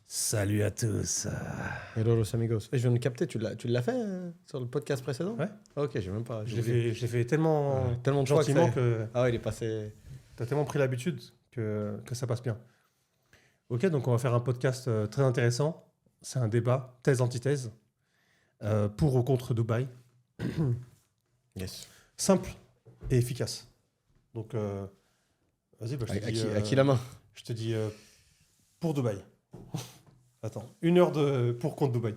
Salut à tous. Hello los amigos. Je viens de capter, tu l'as fait sur le podcast précédent? Ouais. Ok, j'ai même pas. Je l'ai fait tellement, tellement de fois gentiment que Ah ouais, il est passé. tu as tellement pris l'habitude que ça passe bien. Ok, donc on va faire un podcast très intéressant. C'est un débat, thèse-antithèse, pour ou contre Dubaï. Yes. Simple et efficace. Donc, vas-y, je te dis... À qui la main? Je te dis pour Dubaï. Attends, 1 heure de pour contre Dubaï.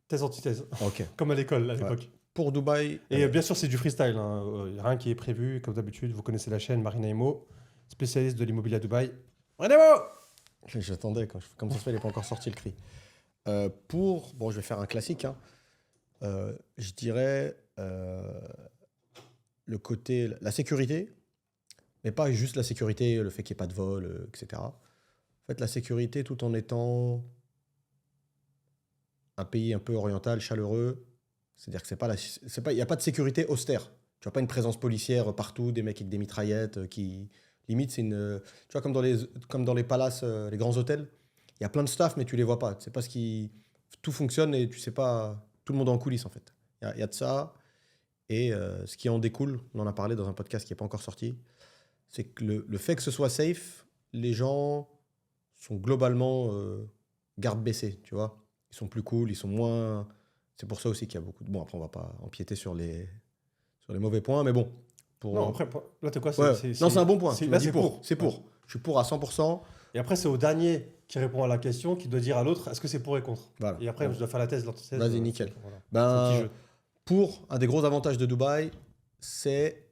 Thèse-antithèse. Ok. Comme à l'école à l'époque. Pour Dubaï. Et bien sûr, c'est du freestyle. Il n'y a rien qui est prévu. Comme d'habitude, vous connaissez la chaîne Marina Emo, spécialiste de l'immobilier à Dubaï. Marina Emo. J'attendais, comme ça se fait, il n'est pas encore sorti le cri. Bon, je vais faire un classique. Hein. Je dirais le côté, la sécurité, mais pas juste la sécurité, le fait qu'il n'y ait pas de vol, etc. En fait, la sécurité tout en étant un pays un peu oriental, chaleureux. C'est-à-dire que il n'y a pas de sécurité austère. Tu vois pas une présence policière partout, des mecs avec des mitraillettes qui... Limite, c'est une... Tu vois, comme dans les palaces, les grands hôtels, il y a plein de staff, mais tu les vois pas. Tu sais pas ce qui... Tout fonctionne et tu sais pas... Tout le monde est en coulisses, en fait. Il y a de ça. Et ce qui en découle, on en a parlé dans un podcast qui n'est pas encore sorti, c'est que le fait que ce soit safe, les gens sont globalement garde baissée, tu vois. Ils sont plus cool, ils sont moins... C'est pour ça aussi qu'il y a beaucoup de... Bon, après, on va pas empiéter sur les mauvais points, mais bon. Non, après, là, t'es quoi? Ouais. Non, c'est un bon point. Là, c'est pour. C'est pour. Ouais. Je suis pour à 100%. Et après, c'est au dernier qui répond à la question qui doit dire à l'autre est-ce que c'est pour et contre. Voilà. Et après, je dois faire la thèse, l'antithèse. Vas-y, nickel. Voilà. Ben, pour, un des gros avantages de Dubaï, c'est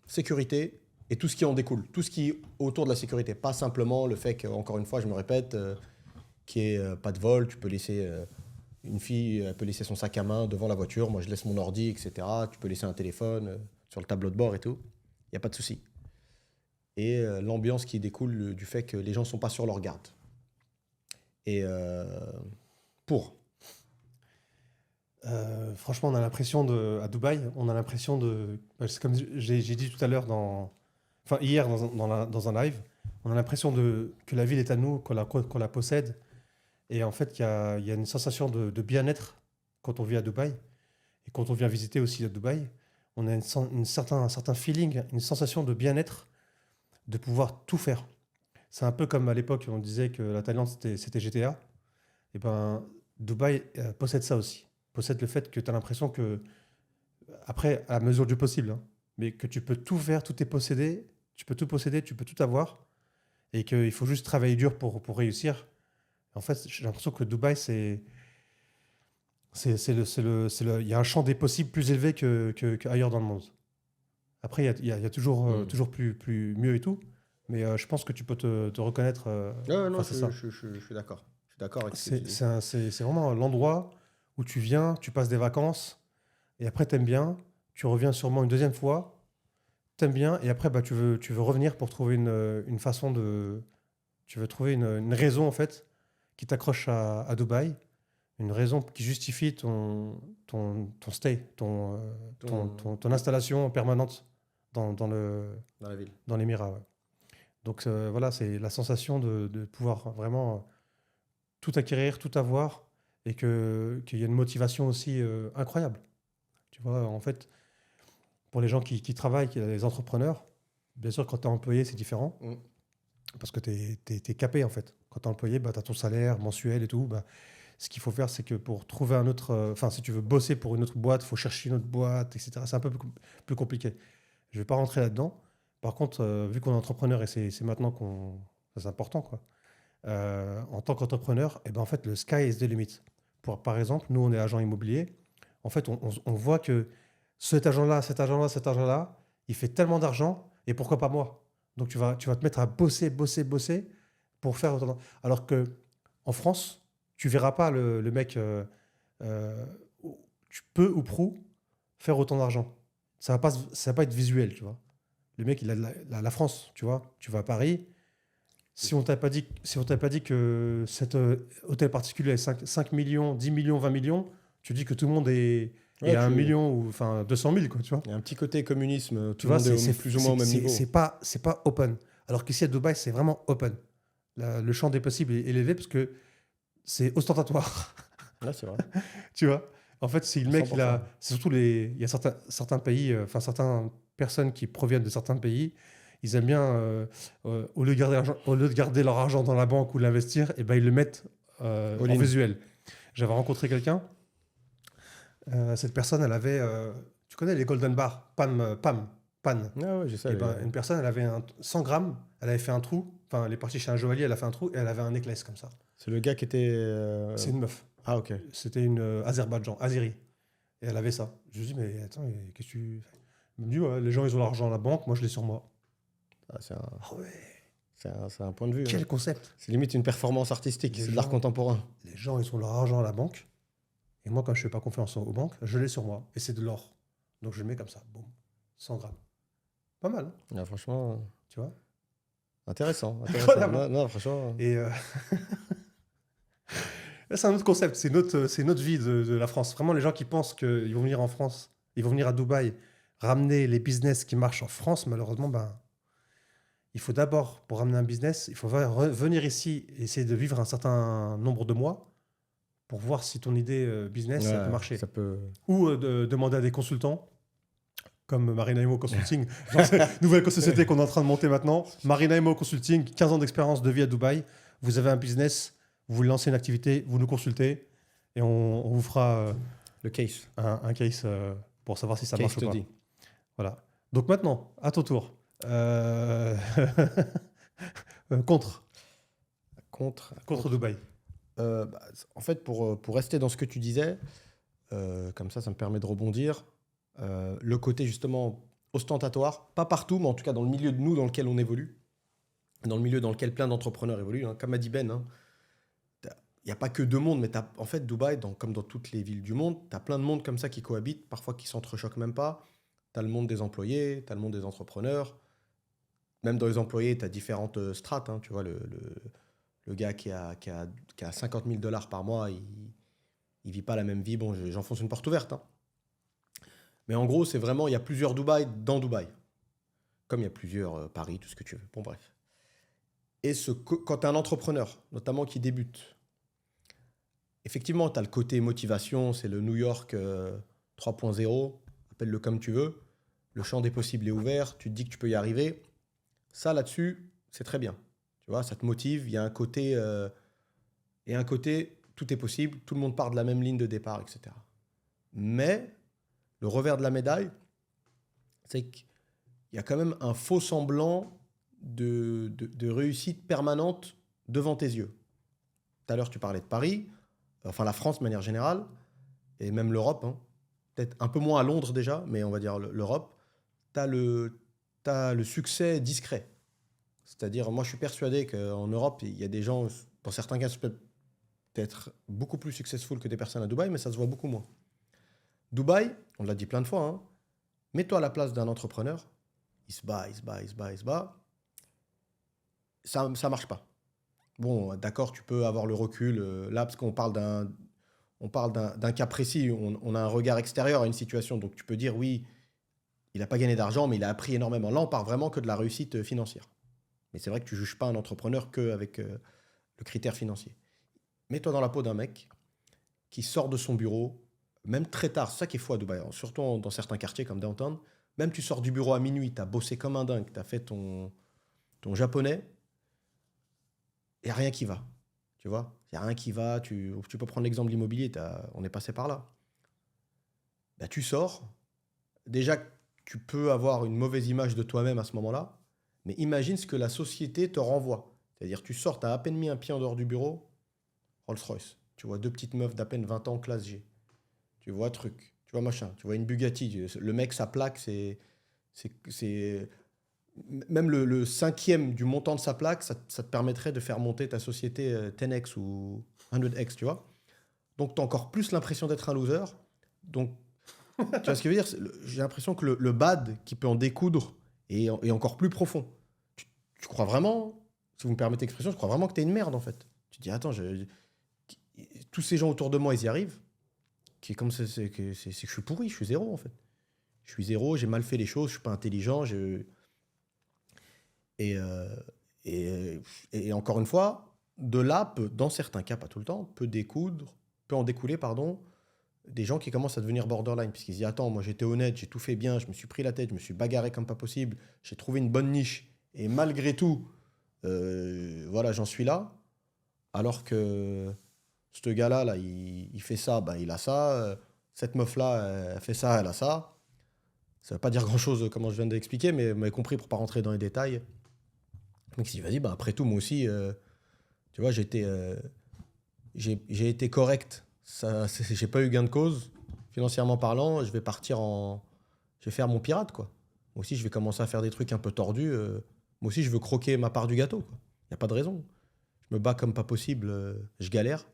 sécurité et tout ce qui en découle. Tout ce qui est autour de la sécurité. Pas simplement le fait qu'encore une fois, je me répète, qu'il n'y ait pas de vol. Tu peux laisser... une fille, elle peut laisser son sac à main devant la voiture. Moi, je laisse mon ordi, etc. Tu peux laisser un téléphone sur le tableau de bord et tout. Il n'y a pas de souci. Et l'ambiance qui découle du fait que les gens ne sont pas sur leur garde. Et pour. Franchement, on a l'impression à Dubaï, on a l'impression de... C'est comme j'ai dit tout à l'heure, hier dans un live, on a l'impression que la ville est à nous, qu'on la possède. Et en fait, il y a une sensation de bien-être quand on vit à Dubaï. Et quand on vient visiter aussi à Dubaï, on a un certain feeling, une sensation de bien-être, de pouvoir tout faire. C'est un peu comme à l'époque, on disait que la Thaïlande, c'était GTA. Et ben, Dubaï possède ça aussi. Possède le fait que tu as l'impression que, après, à mesure du possible, hein, mais que tu peux tout faire, tout est possédé, tu peux tout posséder, tu peux tout avoir, et qu'il faut juste travailler dur pour réussir. En fait, j'ai l'impression que Dubaï, il y a un champ des possibles plus élevé qu'ailleurs dans le monde. Après, il y a toujours plus mieux et tout, mais je pense que tu peux te reconnaître. Non, je suis d'accord. Je suis d'accord avec ce que tu dis. C'est vraiment l'endroit où tu viens, tu passes des vacances, et après, t'aimes bien, tu reviens sûrement une deuxième fois, t'aimes bien, et après, tu veux revenir pour trouver une façon de... Tu veux trouver une raison, en fait, qui t'accroche à Dubaï, une raison qui justifie ton stay, ton installation permanente dans la ville. Dans l'Émirat. Ouais. Donc voilà, c'est la sensation de pouvoir vraiment tout acquérir, tout avoir, et qu'il y a une motivation aussi incroyable. Tu vois, en fait, pour les gens qui travaillent, les entrepreneurs, bien sûr, quand tu es employé, c'est différent. Parce que tu es capé, en fait. Quand tu es employé, tu as ton salaire mensuel et tout. Ce qu'il faut faire, c'est que pour trouver un autre... si tu veux bosser pour une autre boîte, il faut chercher une autre boîte, etc. C'est un peu plus compliqué. Je ne vais pas rentrer là-dedans. Par contre, vu qu'on est entrepreneur, et c'est maintenant c'est important, quoi. En tant qu'entrepreneur, en fait, le sky is the limit. Par exemple, nous, on est agent immobilier. En fait, on voit que cet agent-là, il fait tellement d'argent, et pourquoi pas moi? Donc, tu vas te mettre à bosser pour faire autant. Alors qu'en France, tu ne verras pas le mec, tu peux ou prou faire autant d'argent. Ça va pas être visuel, tu vois. Le mec, il a la France, tu vois. Tu vas à Paris. Si on t'a pas dit que cet hôtel particulier est 5 millions, 10 millions, 20 millions, tu dis que tout le monde est à 1 million ou 200 000, quoi, tu vois. Il y a un petit côté communisme, tout le monde est plus ou moins au même niveau. C'est pas open. Alors qu'ici à Dubaï, c'est vraiment open. le champ des possibles est élevé parce que c'est ostentatoire. Là, c'est vrai. Tu vois? En fait, si le mec, 100%. c'est surtout il y a certains pays, enfin, certaines personnes qui proviennent de certains pays, ils aiment bien, au lieu de garder leur argent dans la banque ou l'investir, et ben, ils le mettent en All-in. visuel. J'avais rencontré quelqu'un, cette personne, elle avait, tu connais les Golden Bar, Pan. Ah ouais, j'ai ça. Et ben, une personne, elle avait 100 grammes, elle avait fait un trou, enfin, elle est partie chez un joaillier, elle a fait un trou et elle avait un necklace comme ça. C'est le gars qui était. C'est une meuf. Ah, ok. C'était une Azérie. Et elle avait ça. Je lui dis, mais attends, qu'est-ce que tu fais? Elle me dit, ouais, les gens, ils ont l'argent à la banque, moi, je l'ai sur moi. Ah, c'est un, Ah ouais, c'est un point de vue. quel Hein. concept! C'est limite une performance artistique. Les C'est de l'art gens- contemporain. Les gens, ils ont leur argent à la banque. Et moi, quand je fais pas confiance aux banques, je l'ai sur moi. Et c'est de l'or. Donc, je le mets comme ça. Boum. 100 grammes. Pas mal, hein, Ah, franchement, tu vois? intéressant. Incroyable, hein. Non, franchement. Et là, c'est un autre concept. C'est notre vie de la France. Vraiment, les gens qui pensent qu'ils vont venir en France, ils vont venir à Dubaï, ramener les business qui marchent en France, malheureusement, ben, il faut d'abord, pour ramener un business, il faut venir ici et essayer de vivre un certain nombre de mois pour voir si ton idée business, ça Ouais, peut marcher. ça peut. Ou demander à des consultants, comme Marina Imo Consulting, genre, c'est une nouvelle société qu'on est en train de monter maintenant. Marina Imo Consulting, 15 ans d'expérience de vie à Dubaï. Vous avez un business, vous voulez lancer une activité, vous nous consultez et on vous fera Le case. un case pour savoir si ça Case marche ou pas. study. Voilà. Donc maintenant, à ton tour. Contre Contre. Dubaï. Bah, en fait, pour rester dans ce que tu disais, comme ça me permet de rebondir. Le côté justement ostentatoire, pas partout, mais en tout cas dans le milieu de nous dans lequel on évolue, dans le milieu dans lequel plein d'entrepreneurs évoluent, hein. Comme a dit Ben, hein, il n'y a pas que deux mondes, mais en fait, Dubaï, comme dans toutes les villes du monde, tu as plein de mondes comme ça qui cohabitent, parfois qui s'entrechoquent même pas. Tu as le monde des employés, tu as le monde des entrepreneurs. Même dans les employés, tu as différentes strates. Hein, tu vois, le gars qui a 50 000 $ par mois, il vit pas la même vie. Bon, j'enfonce une porte ouverte. Hein. Mais en gros, c'est vraiment, il y a plusieurs Dubaï dans Dubaï. Comme il y a plusieurs Paris, tout ce que tu veux. Bon, bref. Et quand tu es un entrepreneur, notamment qui débute, effectivement, tu as le côté motivation, c'est le New York 3.0, appelle-le comme tu veux. Le champ des possibles est ouvert, tu te dis que tu peux y arriver. Ça, là-dessus, c'est très bien. Tu vois, ça te motive, il y a un côté... et un côté, tout est possible, tout le monde part de la même ligne de départ, etc. Mais le revers de la médaille, c'est qu'il y a quand même un faux semblant de réussite permanente devant tes yeux. Tout à l'heure, tu parlais de Paris, enfin la France de manière générale, et même l'Europe, hein. Peut-être un peu moins à Londres déjà, mais on va dire l'Europe. Tu as le succès discret. C'est-à-dire, moi je suis persuadé qu'en Europe, il y a des gens, dans certains cas, peut-être beaucoup plus successful que des personnes à Dubaï, mais ça se voit beaucoup moins. Dubaï, on l'a dit plein de fois, hein, mets-toi à la place d'un entrepreneur, il se bat. Ça ne marche pas. Bon, d'accord, tu peux avoir le recul, là, parce qu'on parle d'un cas précis, on a un regard extérieur à une situation, donc tu peux dire, oui, il n'a pas gagné d'argent, mais il a appris énormément. Là, on parle vraiment que de la réussite financière. Mais c'est vrai que tu ne juges pas un entrepreneur qu'avec le critère financier. Mets-toi dans la peau d'un mec qui sort de son bureau, même très tard, c'est ça qui est fou à Dubaï, surtout dans certains quartiers comme Downtown, même tu sors du bureau à minuit, tu as bossé comme un dingue, tu as fait ton japonais, il n'y a rien qui va. Tu vois, il n'y a rien qui va. Tu peux prendre l'exemple de l'immobilier, on est passé par là. Bah, tu sors. Déjà, tu peux avoir une mauvaise image de toi-même à ce moment-là, mais imagine ce que la société te renvoie. C'est-à-dire, tu sors, tu as à peine mis un pied en dehors du bureau, Rolls-Royce. Tu vois deux petites meufs d'à peine 20 ans, classe G. Tu vois truc, tu vois machin, tu vois une Bugatti. Le mec, sa plaque, c'est même le cinquième du montant de sa plaque, ça te permettrait de faire monter ta société 10x ou 100x, tu vois. Donc, tu as encore plus l'impression d'être un loser. Donc, tu vois ce que je veux dire? J'ai l'impression que le bad qui peut en découdre est encore plus profond. Tu crois vraiment, si vous me permettez l'expression, je crois vraiment que tu es une merde, en fait. Tu te dis, attends, tous ces gens autour de moi, ils y arrivent. Comme c'est que je suis pourri, je suis zéro, en fait. Je suis zéro, j'ai mal fait les choses, je suis pas intelligent, Et et encore une fois, de là, dans certains cas, pas tout le temps, peut en découler, pardon, des gens qui commencent à devenir borderline, puisqu'ils se disent, attends, moi j'étais honnête, j'ai tout fait bien, je me suis pris la tête, je me suis bagarré comme pas possible, j'ai trouvé une bonne niche, et malgré tout, voilà, j'en suis là, alors que ce gars-là, là, il fait ça, ben, il a ça, cette meuf-là, elle fait ça, elle a ça. Ça veut pas dire grand-chose, comment je viens d'expliquer, mais vous m'avez compris pour pas rentrer dans les détails. Donc il dit, vas-y, ben, après tout, moi aussi, tu vois, j'ai été correct. J'ai pas eu gain de cause, financièrement parlant. Je vais faire mon pirate, quoi. Moi aussi, je vais commencer à faire des trucs un peu tordus. Moi aussi, je veux croquer ma part du gâteau, quoi. Y a pas de raison. Je me bats comme pas possible, je galère.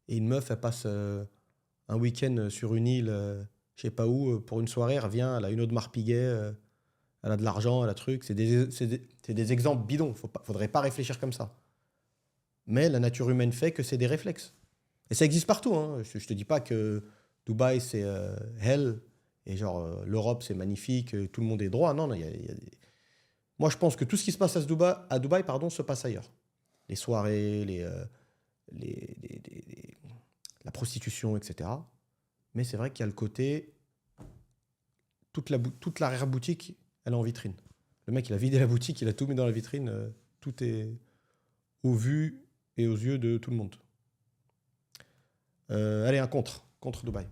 Et une meuf, elle passe un week-end sur une île, je sais pas où, pour une soirée, elle revient, elle a une eau de Marpiguet, elle a de l'argent, elle a truc. C'est des exemples bidons. Faudrait pas réfléchir comme ça. Mais la nature humaine fait que c'est des réflexes. Et ça existe partout, hein. Je te dis pas que Dubaï, c'est hell, et genre l'Europe, c'est magnifique, tout le monde est droit. Non, non, moi, je pense que tout ce qui se passe à Dubaï, pardon, se passe ailleurs. Les soirées, la prostitution, etc. Mais c'est vrai qu'il y a le côté... Toute l'arrière-boutique, elle est en vitrine. Le mec, il a vidé la boutique, il a tout mis dans la vitrine. Tout est au vu et aux yeux de tout le monde. Allez, un contre Dubaï.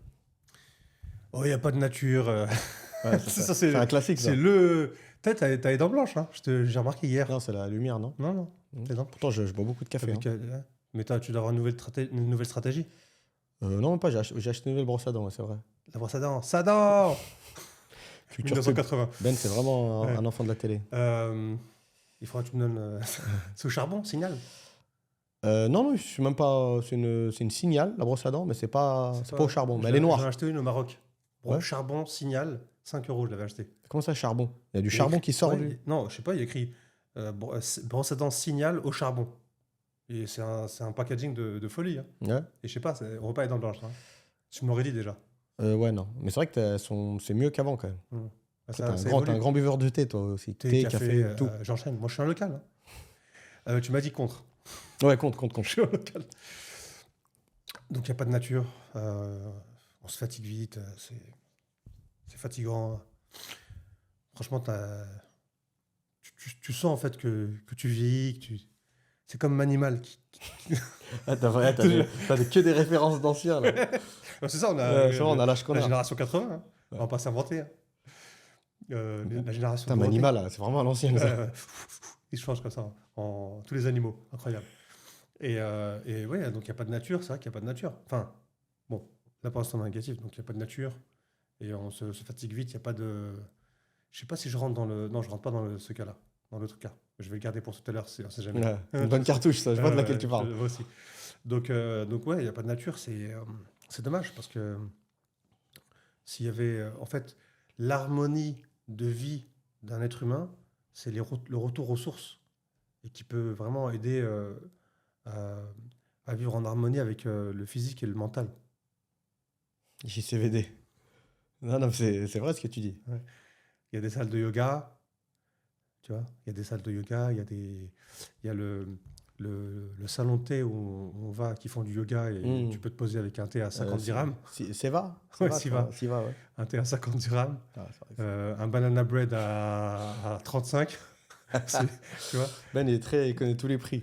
Oh, il n'y a pas de nature. Ouais, c'est un classique, ça. C'est le... T'as les dents blanches, hein. J'ai remarqué hier. Non, c'est la lumière, non? Non, tes dents. Pourtant, je bois beaucoup de café. Avec, mais tu dois avoir une nouvelle stratégie. Non, pas. J'ai acheté une nouvelle brosse à dents, ouais, c'est vrai. La brosse à dents. Ça dents. Futur 1980. Ben, c'est vraiment un enfant de la télé. Il faudra que tu me donnes... c'est au charbon, Signal? Non, je suis même pas... C'est une Signal, la brosse à dents, mais c'est pas au charbon. Mais elle est noire. J'en ai acheté une au Maroc. Ouais. Charbon, Signal, 5 € je l'avais acheté. Comment ça, charbon? Il y a du charbon qui sort du... Non, je sais pas, il y a écrit brosse à dents Signal au charbon. Et c'est un packaging de folie. Hein. Ouais. Et je sais pas, on va pas être dans le blanche. Hein. Tu me l'aurais dit déjà. Ouais, non. Mais c'est vrai que c'est mieux qu'avant, quand même. T'es un grand buveur de thé, toi aussi. Thé, café, tout. J'enchaîne. Moi, je suis un local. Hein. Tu m'as dit contre. Ouais, contre. Je suis un local. Donc, il n'y a pas de nature. On se fatigue vite. C'est fatigant. Franchement, tu sens en fait que tu vieillis. C'est comme Manimal. T'as que des références d'anciens, là. C'est ça, on a l'âge qu'on a. La génération 80. Hein. On va pas s'inventer. Hein. La génération... Manimal, c'est vraiment à l'ancienne. Il se change comme ça. Tous les animaux. Incroyable. Et ouais, donc il n'y a pas de nature. C'est vrai qu'il n'y a pas de nature. Enfin, bon, là pour l'instant on est négatif, donc il n'y a pas de nature. Et on se fatigue vite. Il n'y a pas de... Je sais pas si je rentre dans le... Non, je rentre pas dans ce cas-là. Dans l'autre cas. Je vais le garder pour tout à l'heure, si on sait jamais. Ouais, une bonne cartouche, ça. Je vois de laquelle tu parles. Moi aussi. Donc ouais, il n'y a pas de nature. C'est dommage parce que s'il y avait... en fait, l'harmonie de vie d'un être humain, c'est le retour aux sources. Et qui peut vraiment aider à vivre en harmonie avec le physique et le mental. JCVD. Non, c'est vrai ce que tu dis. Ouais. Il y a des salles de yoga, tu vois. Il y a des salles de yoga, il y a le salon de thé où on va, qui font du yoga et tu peux te poser avec un thé à 50 dirhams. Siva. Ouais, Siva, ouais. Un thé à 50 dirhams. Un banana bread à 35. Tu vois. Ben il connaît tous les prix.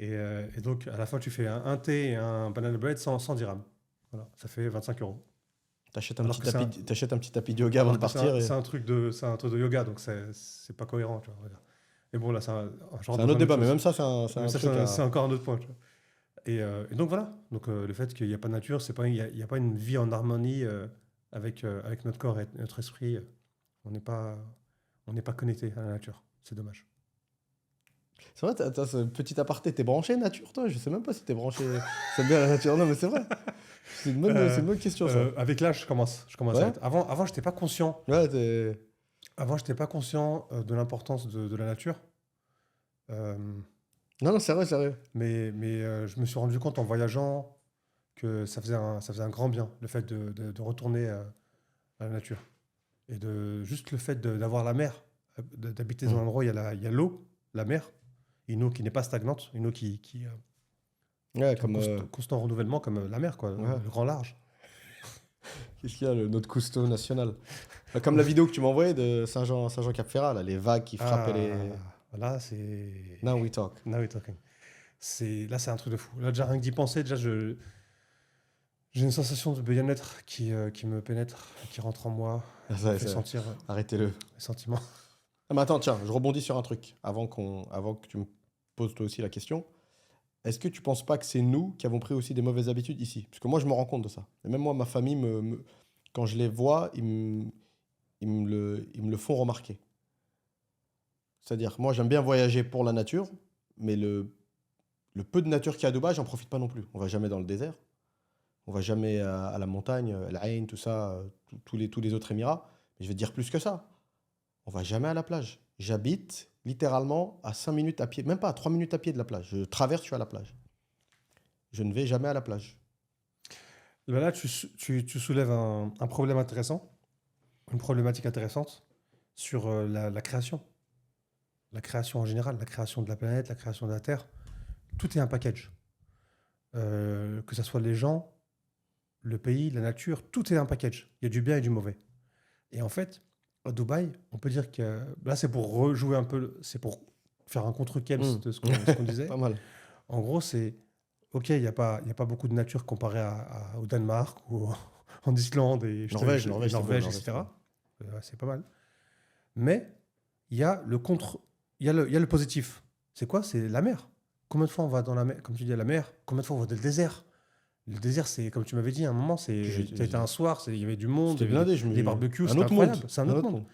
Et donc, à la fin, tu fais un thé et un banana bread 100 dirhams. Voilà, ça fait 25 €. T'achètes un petit tapis de yoga avant de partir. C'est un truc de yoga, donc c'est pas cohérent. Tu vois. Et bon, là, c'est un autre débat, mais même ça, c'est encore un autre point. Tu vois. Et donc, voilà. Donc, le fait qu'il n'y a pas de nature, il n'y a pas une vie en harmonie avec notre corps et notre esprit. On n'est pas connecté à la nature. C'est dommage. C'est vrai, t'as ce petit aparté. T'es branché nature, toi? Je sais même pas si t'es branché. C'est bien la nature. Non, mais c'est vrai. C'est une bonne question, ça. Avec l'âge, je commence ouais. à être... Avant, j'étais pas conscient. Ouais, Avant, j'étais pas conscient de l'importance de la nature. Non, c'est vrai. Mais je me suis rendu compte en voyageant que ça faisait un grand bien, le fait de retourner à la nature. Et juste le fait d'avoir la mer, d'habiter dans un endroit où il y a l'eau, la mer, une eau qui n'est pas stagnante, une eau qui Ouais, qui est en comme. constant renouvellement comme la mer, quoi, Ouais. le grand large. Qu'est-ce qu'il y a, notre cousteau national? Comme la vidéo que tu m'as envoyée de Saint-Jean-Cap-Ferrat, là, les vagues qui frappaient les. Là, c'est. Now we talk. Now we're talking. Là, c'est un truc de fou. Là, déjà, rien que d'y penser, déjà, j'ai une sensation de bien-être qui me pénètre, qui rentre en moi, Ah, qui ça, me fait sentir Arrêtez-le. les sentiments. Ah, mais attends, tiens, je rebondis sur un truc avant que tu me poses toi aussi la question. Est-ce que tu penses pas que c'est nous qui avons pris aussi des mauvaises habitudes ici? Parce que moi, je me rends compte de ça. Et même moi, ma famille, quand je les vois, ils me le font remarquer. C'est-à-dire, moi, j'aime bien voyager pour la nature, mais le peu de nature qu'il y a à Dubaï, j'en profite pas non plus. On va jamais dans le désert, on va jamais à la montagne, Al Ain, tout ça, tous les autres Émirats. Mais je vais te dire plus que ça. On va jamais à la plage. J'habite littéralement à 5 minutes à pied, même pas à 3 minutes à pied de la plage. Je traverse, je suis à la plage. Je ne vais jamais à la plage. Ben là, tu soulèves un problème intéressant, une problématique intéressante sur la création. La création en général, la création de la planète, la création de la Terre. Tout est un package. Que ce soit les gens, le pays, la nature, tout est un package. Il y a du bien et du mauvais. Et en fait, à Dubaï, on peut dire que là, c'est pour rejouer un peu, c'est pour faire un contre-Kebs de ce qu'on disait. Pas mal. En gros, c'est OK, il y a pas beaucoup de nature comparé au Danemark ou en Islande et Norvège, et Norvège, c'est beau, Norvège, Norvège, etc. C'est pas mal. Mais il y a le contre, il y a le positif. C'est quoi? C'est la mer. Combien de fois on va dans la mer, comme tu dis, à la mer? Combien de fois on va dans le désert? Le désert, c'est comme tu m'avais dit à un moment, c'était un soir, il y avait du monde, C'était il y avait blindé, je me des barbecues, un c'était autre incroyable. monde. C'est un autre monde.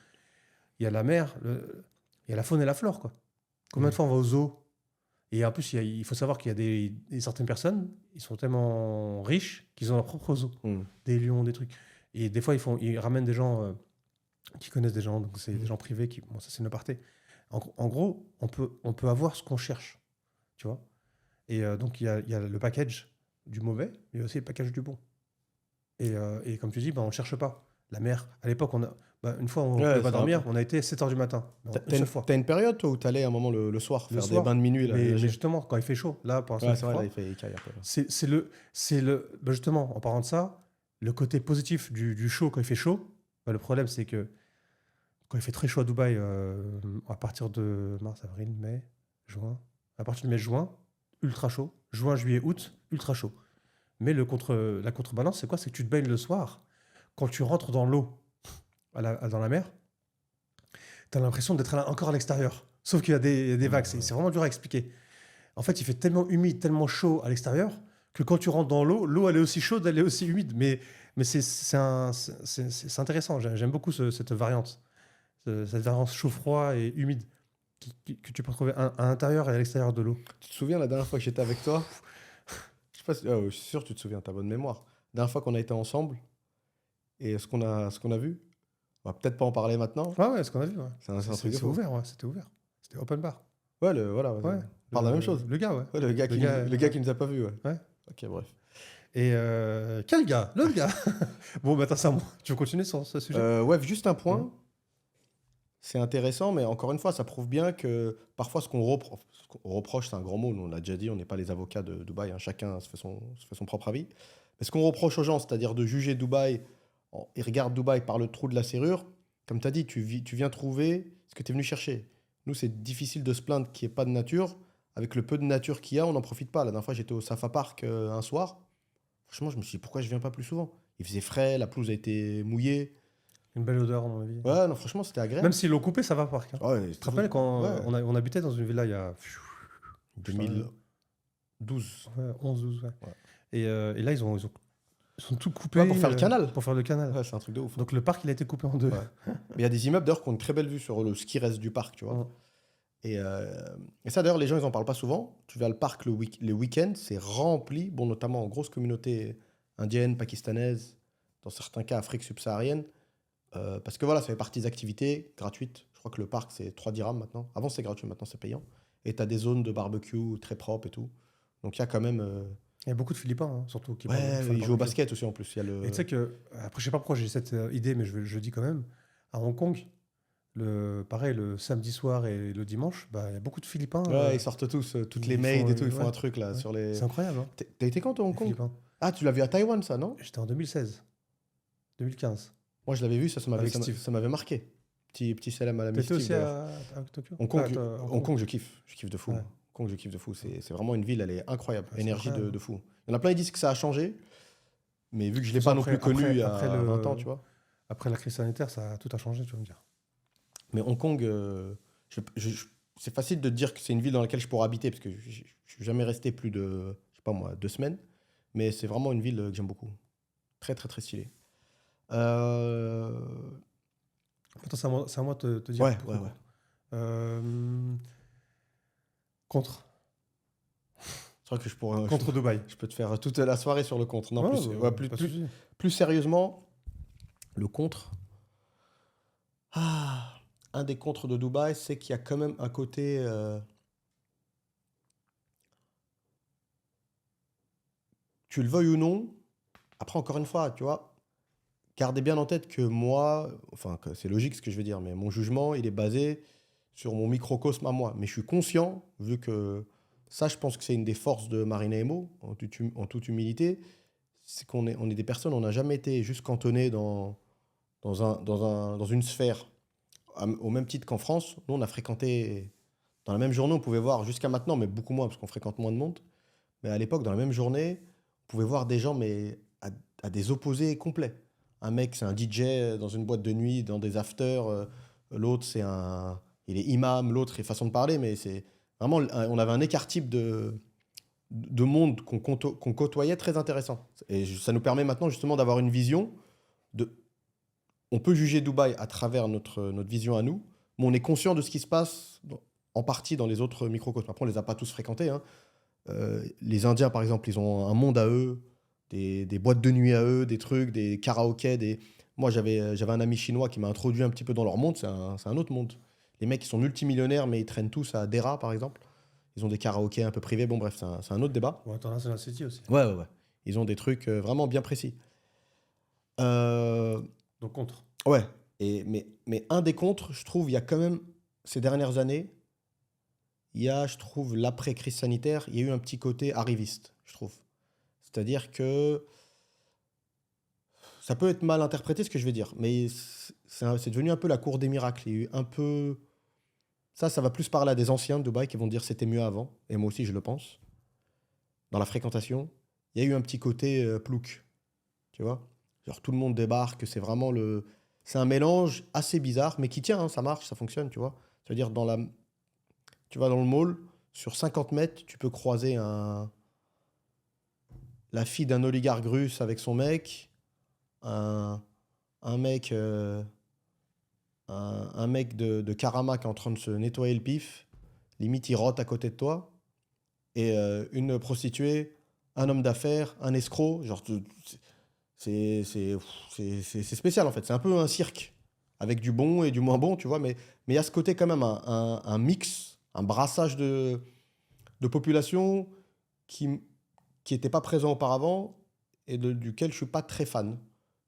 Il y a la mer, il y a la faune et la flore, quoi. Combien de fois on va au zoo? Et en plus, il faut savoir qu'il y a certaines personnes, ils sont tellement riches qu'ils ont leur propre zoo. Des lions, des trucs. Et des fois, ils ramènent des gens qui connaissent des gens, donc c'est des gens privés qui. Bon, ça, c'est une aparté. En gros, on peut avoir ce qu'on cherche, tu vois. Et donc, il y a le package du mauvais, mais il y a aussi le package du bon. Et comme tu dis, on ne cherche pas. La mer, à l'époque, une fois, on ne pouvait pas dormir, on a été 7h du matin. Une seule fois. T'as une période, toi, où t'allais à un moment le soir faire des bains de minuit là, mais justement, quand il fait chaud, là, pour l'instant, ouais, c'est vrai, là, il fait écaille un peu. justement, en parlant de ça, le côté positif du chaud quand il fait chaud, le problème, c'est que quand il fait très chaud à Dubaï, à partir de mars, avril, mai, juin, à partir de mai, juin, ultra chaud. Juin, juillet, août, ultra chaud. Mais la contrebalance, c'est quoi? C'est que tu te baignes le soir. Quand tu rentres dans l'eau, dans la mer, tu as l'impression d'être encore à l'extérieur. Sauf qu'il y a des vagues. C'est vraiment dur à expliquer. En fait, il fait tellement humide, tellement chaud à l'extérieur que quand tu rentres dans l'eau, elle est aussi chaude, elle est aussi humide. Mais c'est intéressant. J'aime beaucoup cette variante. Cette variante chaud-froid et humide que tu peux retrouver à l'intérieur et à l'extérieur de l'eau. Tu te souviens la dernière fois que j'étais avec toi? Je sais pas je suis sûr que tu te souviens, t'as bonne mémoire. La dernière fois qu'on a été ensemble et ce qu'on a vu, on va peut-être pas en parler maintenant. Ah ouais, ce qu'on a vu. Ouais. C'est un truc de C'est fou. ouvert, ouais, c'était ouvert. C'était open bar. Ouais, voilà. Ouais. On parle de la même chose. Le gars, ouais. Ouais, le gars qui nous a pas vus, ouais. Ouais. Ok, bref. Et quel gars? L'autre gars. Bon, attends, ça, tu veux continuer sur ce sujet? Ouais, juste un point. C'est intéressant, mais encore une fois, ça prouve bien que parfois ce qu'on reproche, c'est un grand mot, nous, on l'a déjà dit, on n'est pas les avocats de Dubaï, hein, chacun se fait son propre avis. Mais ce qu'on reproche aux gens, c'est-à-dire de juger Dubaï, ils regardent Dubaï par le trou de la serrure, comme tu as dit, tu viens trouver ce que tu es venu chercher. Nous, c'est difficile de se plaindre qu'il n'y ait pas de nature. Avec le peu de nature qu'il y a, on n'en profite pas. La dernière fois, j'étais au Safa Park un soir. Franchement, je me suis dit, pourquoi je viens pas plus souvent? Il faisait frais, la pelouse a été mouillée. Une belle odeur, à mon avis. Ouais, non, franchement, c'était agréable. Même s'ils l'ont coupé, ça va, Parc. Hein. Ouais, Tu te rappelles quand on habitait dans une villa il y a 2012. Ouais, 11-12, ouais. Et là, ils sont tout coupés. Ouais, pour faire le canal. Pour faire le canal. Ouais, c'est un truc de ouf. Donc le parc, il a été coupé en deux. Ouais. Mais il y a des immeubles d'ailleurs qui ont une très belle vue sur ce qui reste du parc, tu vois. Ouais. Et ça, d'ailleurs, les gens, ils en parlent pas souvent. Tu vas le parc les week-ends, c'est rempli, bon, notamment en grosse communauté indienne, pakistanaise, dans certains cas Afrique subsaharienne. Parce que voilà, ça fait partie des activités gratuites. Je crois que le parc, c'est 3 dirhams maintenant. Avant, c'était gratuit, maintenant, c'est payant. Et tu as des zones de barbecue très propres et tout. Donc, il y a quand même. Il y a beaucoup de Philippins, hein, surtout. Qui ils jouent au basket aussi en plus. Et tu sais que, après, je sais pas pourquoi j'ai cette idée, mais je le dis quand même. À Hong Kong, pareil, le samedi soir et le dimanche, bah, il y a beaucoup de Philippins. Ouais, ils sortent tous, toutes les ils maids font, et tout, ils font ouais, un truc là ouais. sur les. C'est incroyable, hein, T'as été quand toi, à Hong les Kong? Philippins. Ah, tu l'as vu à Taïwan, ça, non? J'étais en 2016, 2015, Moi, je l'avais vu, avec Steve. ça m'avait marqué. Petit salam à l'ami T'étais Steve aussi d'ailleurs. à Tokyo? Hong Kong, Ah, toi, Hong Hong Kong. Kong, je kiffe. Je kiffe de fou. Ouais. Hong Kong, je kiffe de fou. C'est vraiment une ville, elle est incroyable. Ouais, c'est Énergie incroyable. de fou. Il y en a plein qui disent que ça a changé, mais vu que je ne l'ai De toute pas façon, non plus connu il y a après 20 ans, tu vois. après la crise sanitaire, tout a changé, tu vas me dire. Mais Hong Kong, c'est facile de dire que c'est une ville dans laquelle je pourrais habiter, parce que je ne suis jamais resté plus de, je sais pas moi, 2 semaines. Mais c'est vraiment une ville que j'aime beaucoup. Très, très, très stylée. Attends, c'est à moi de te dire. Ouais, pour ouais, qu'on- ouais. Contre. C'est vrai que Contre Dubaï. je peux te faire toute la soirée sur le contre. Non, Ouais, plus, bah, ouais, pas de souci. plus sérieusement, le contre. Ah, un des contres de Dubaï, c'est qu'il y a quand même un côté. Tu le veuilles ou non, après, encore une fois, tu vois, gardez bien en tête que moi, enfin, que c'est logique ce que je veux dire, mais mon jugement, il est basé sur mon microcosme à moi. Mais je suis conscient, vu que ça, je pense que c'est une des forces de Marina Emo, en toute humilité, c'est on est des personnes, on n'a jamais été juste cantonné dans une sphère. Au même titre qu'en France, nous, on a fréquenté, dans la même journée, on pouvait voir, jusqu'à maintenant, mais beaucoup moins, parce qu'on fréquente moins de monde, mais à l'époque, dans la même journée, on pouvait voir des gens, mais à des opposés complets. Un mec, c'est un DJ dans une boîte de nuit, dans des afters. L'autre, il est imam. L'autre, est façon de parler, mais c'est vraiment, on avait un écart type de monde qu'on côtoyait très intéressant. Et ça nous permet maintenant justement d'avoir une vision de. On peut juger Dubaï à travers notre vision à nous, mais on est conscient de ce qui se passe en partie dans les autres microcosmes. Après, on les a pas tous fréquentés, hein. Les Indiens, par exemple, ils ont un monde à eux, des boîtes de nuit à eux, des trucs, des karaokés. Moi, j'avais un ami chinois qui m'a introduit un petit peu dans leur monde. C'est un autre monde. Les mecs, ils sont multimillionnaires, mais ils traînent tous à Dera, par exemple. Ils ont des karaokés un peu privés. Bon, bref, c'est un autre débat. Bon, International City aussi. Ouais, ouais, ouais. Ils ont des trucs vraiment bien précis. Donc contre. Ouais. Mais un des contres, je trouve, il y a quand même, ces dernières années, il y a, je trouve, l'après-crise sanitaire, il y a eu un petit côté arriviste, je trouve. C'est-à-dire que ça peut être mal interprété ce que je vais dire, mais c'est devenu un peu la cour des miracles. Il y a eu un peu. Ça va plus parler à des anciens de Dubaï qui vont dire c'était mieux avant, et moi aussi je le pense. Dans la fréquentation, il y a eu un petit côté plouc, tu vois. Genre tout le monde débarque, c'est vraiment le. C'est un mélange assez bizarre, mais qui tient, hein, ça marche, ça fonctionne, tu vois. C'est-à-dire tu vas dans le mall, sur 50 mètres, tu peux croiser la fille d'un oligarque russe avec son mec, un mec, un mec de Karama qui est en train de se nettoyer le pif, limite il rote à côté de toi, et une prostituée, un homme d'affaires, un escroc, genre c'est spécial en fait, c'est un peu un cirque, avec du bon et du moins bon, tu vois, mais il y a ce côté quand même, un mix, un brassage de population qui n'était pas présent auparavant et duquel je suis pas très fan.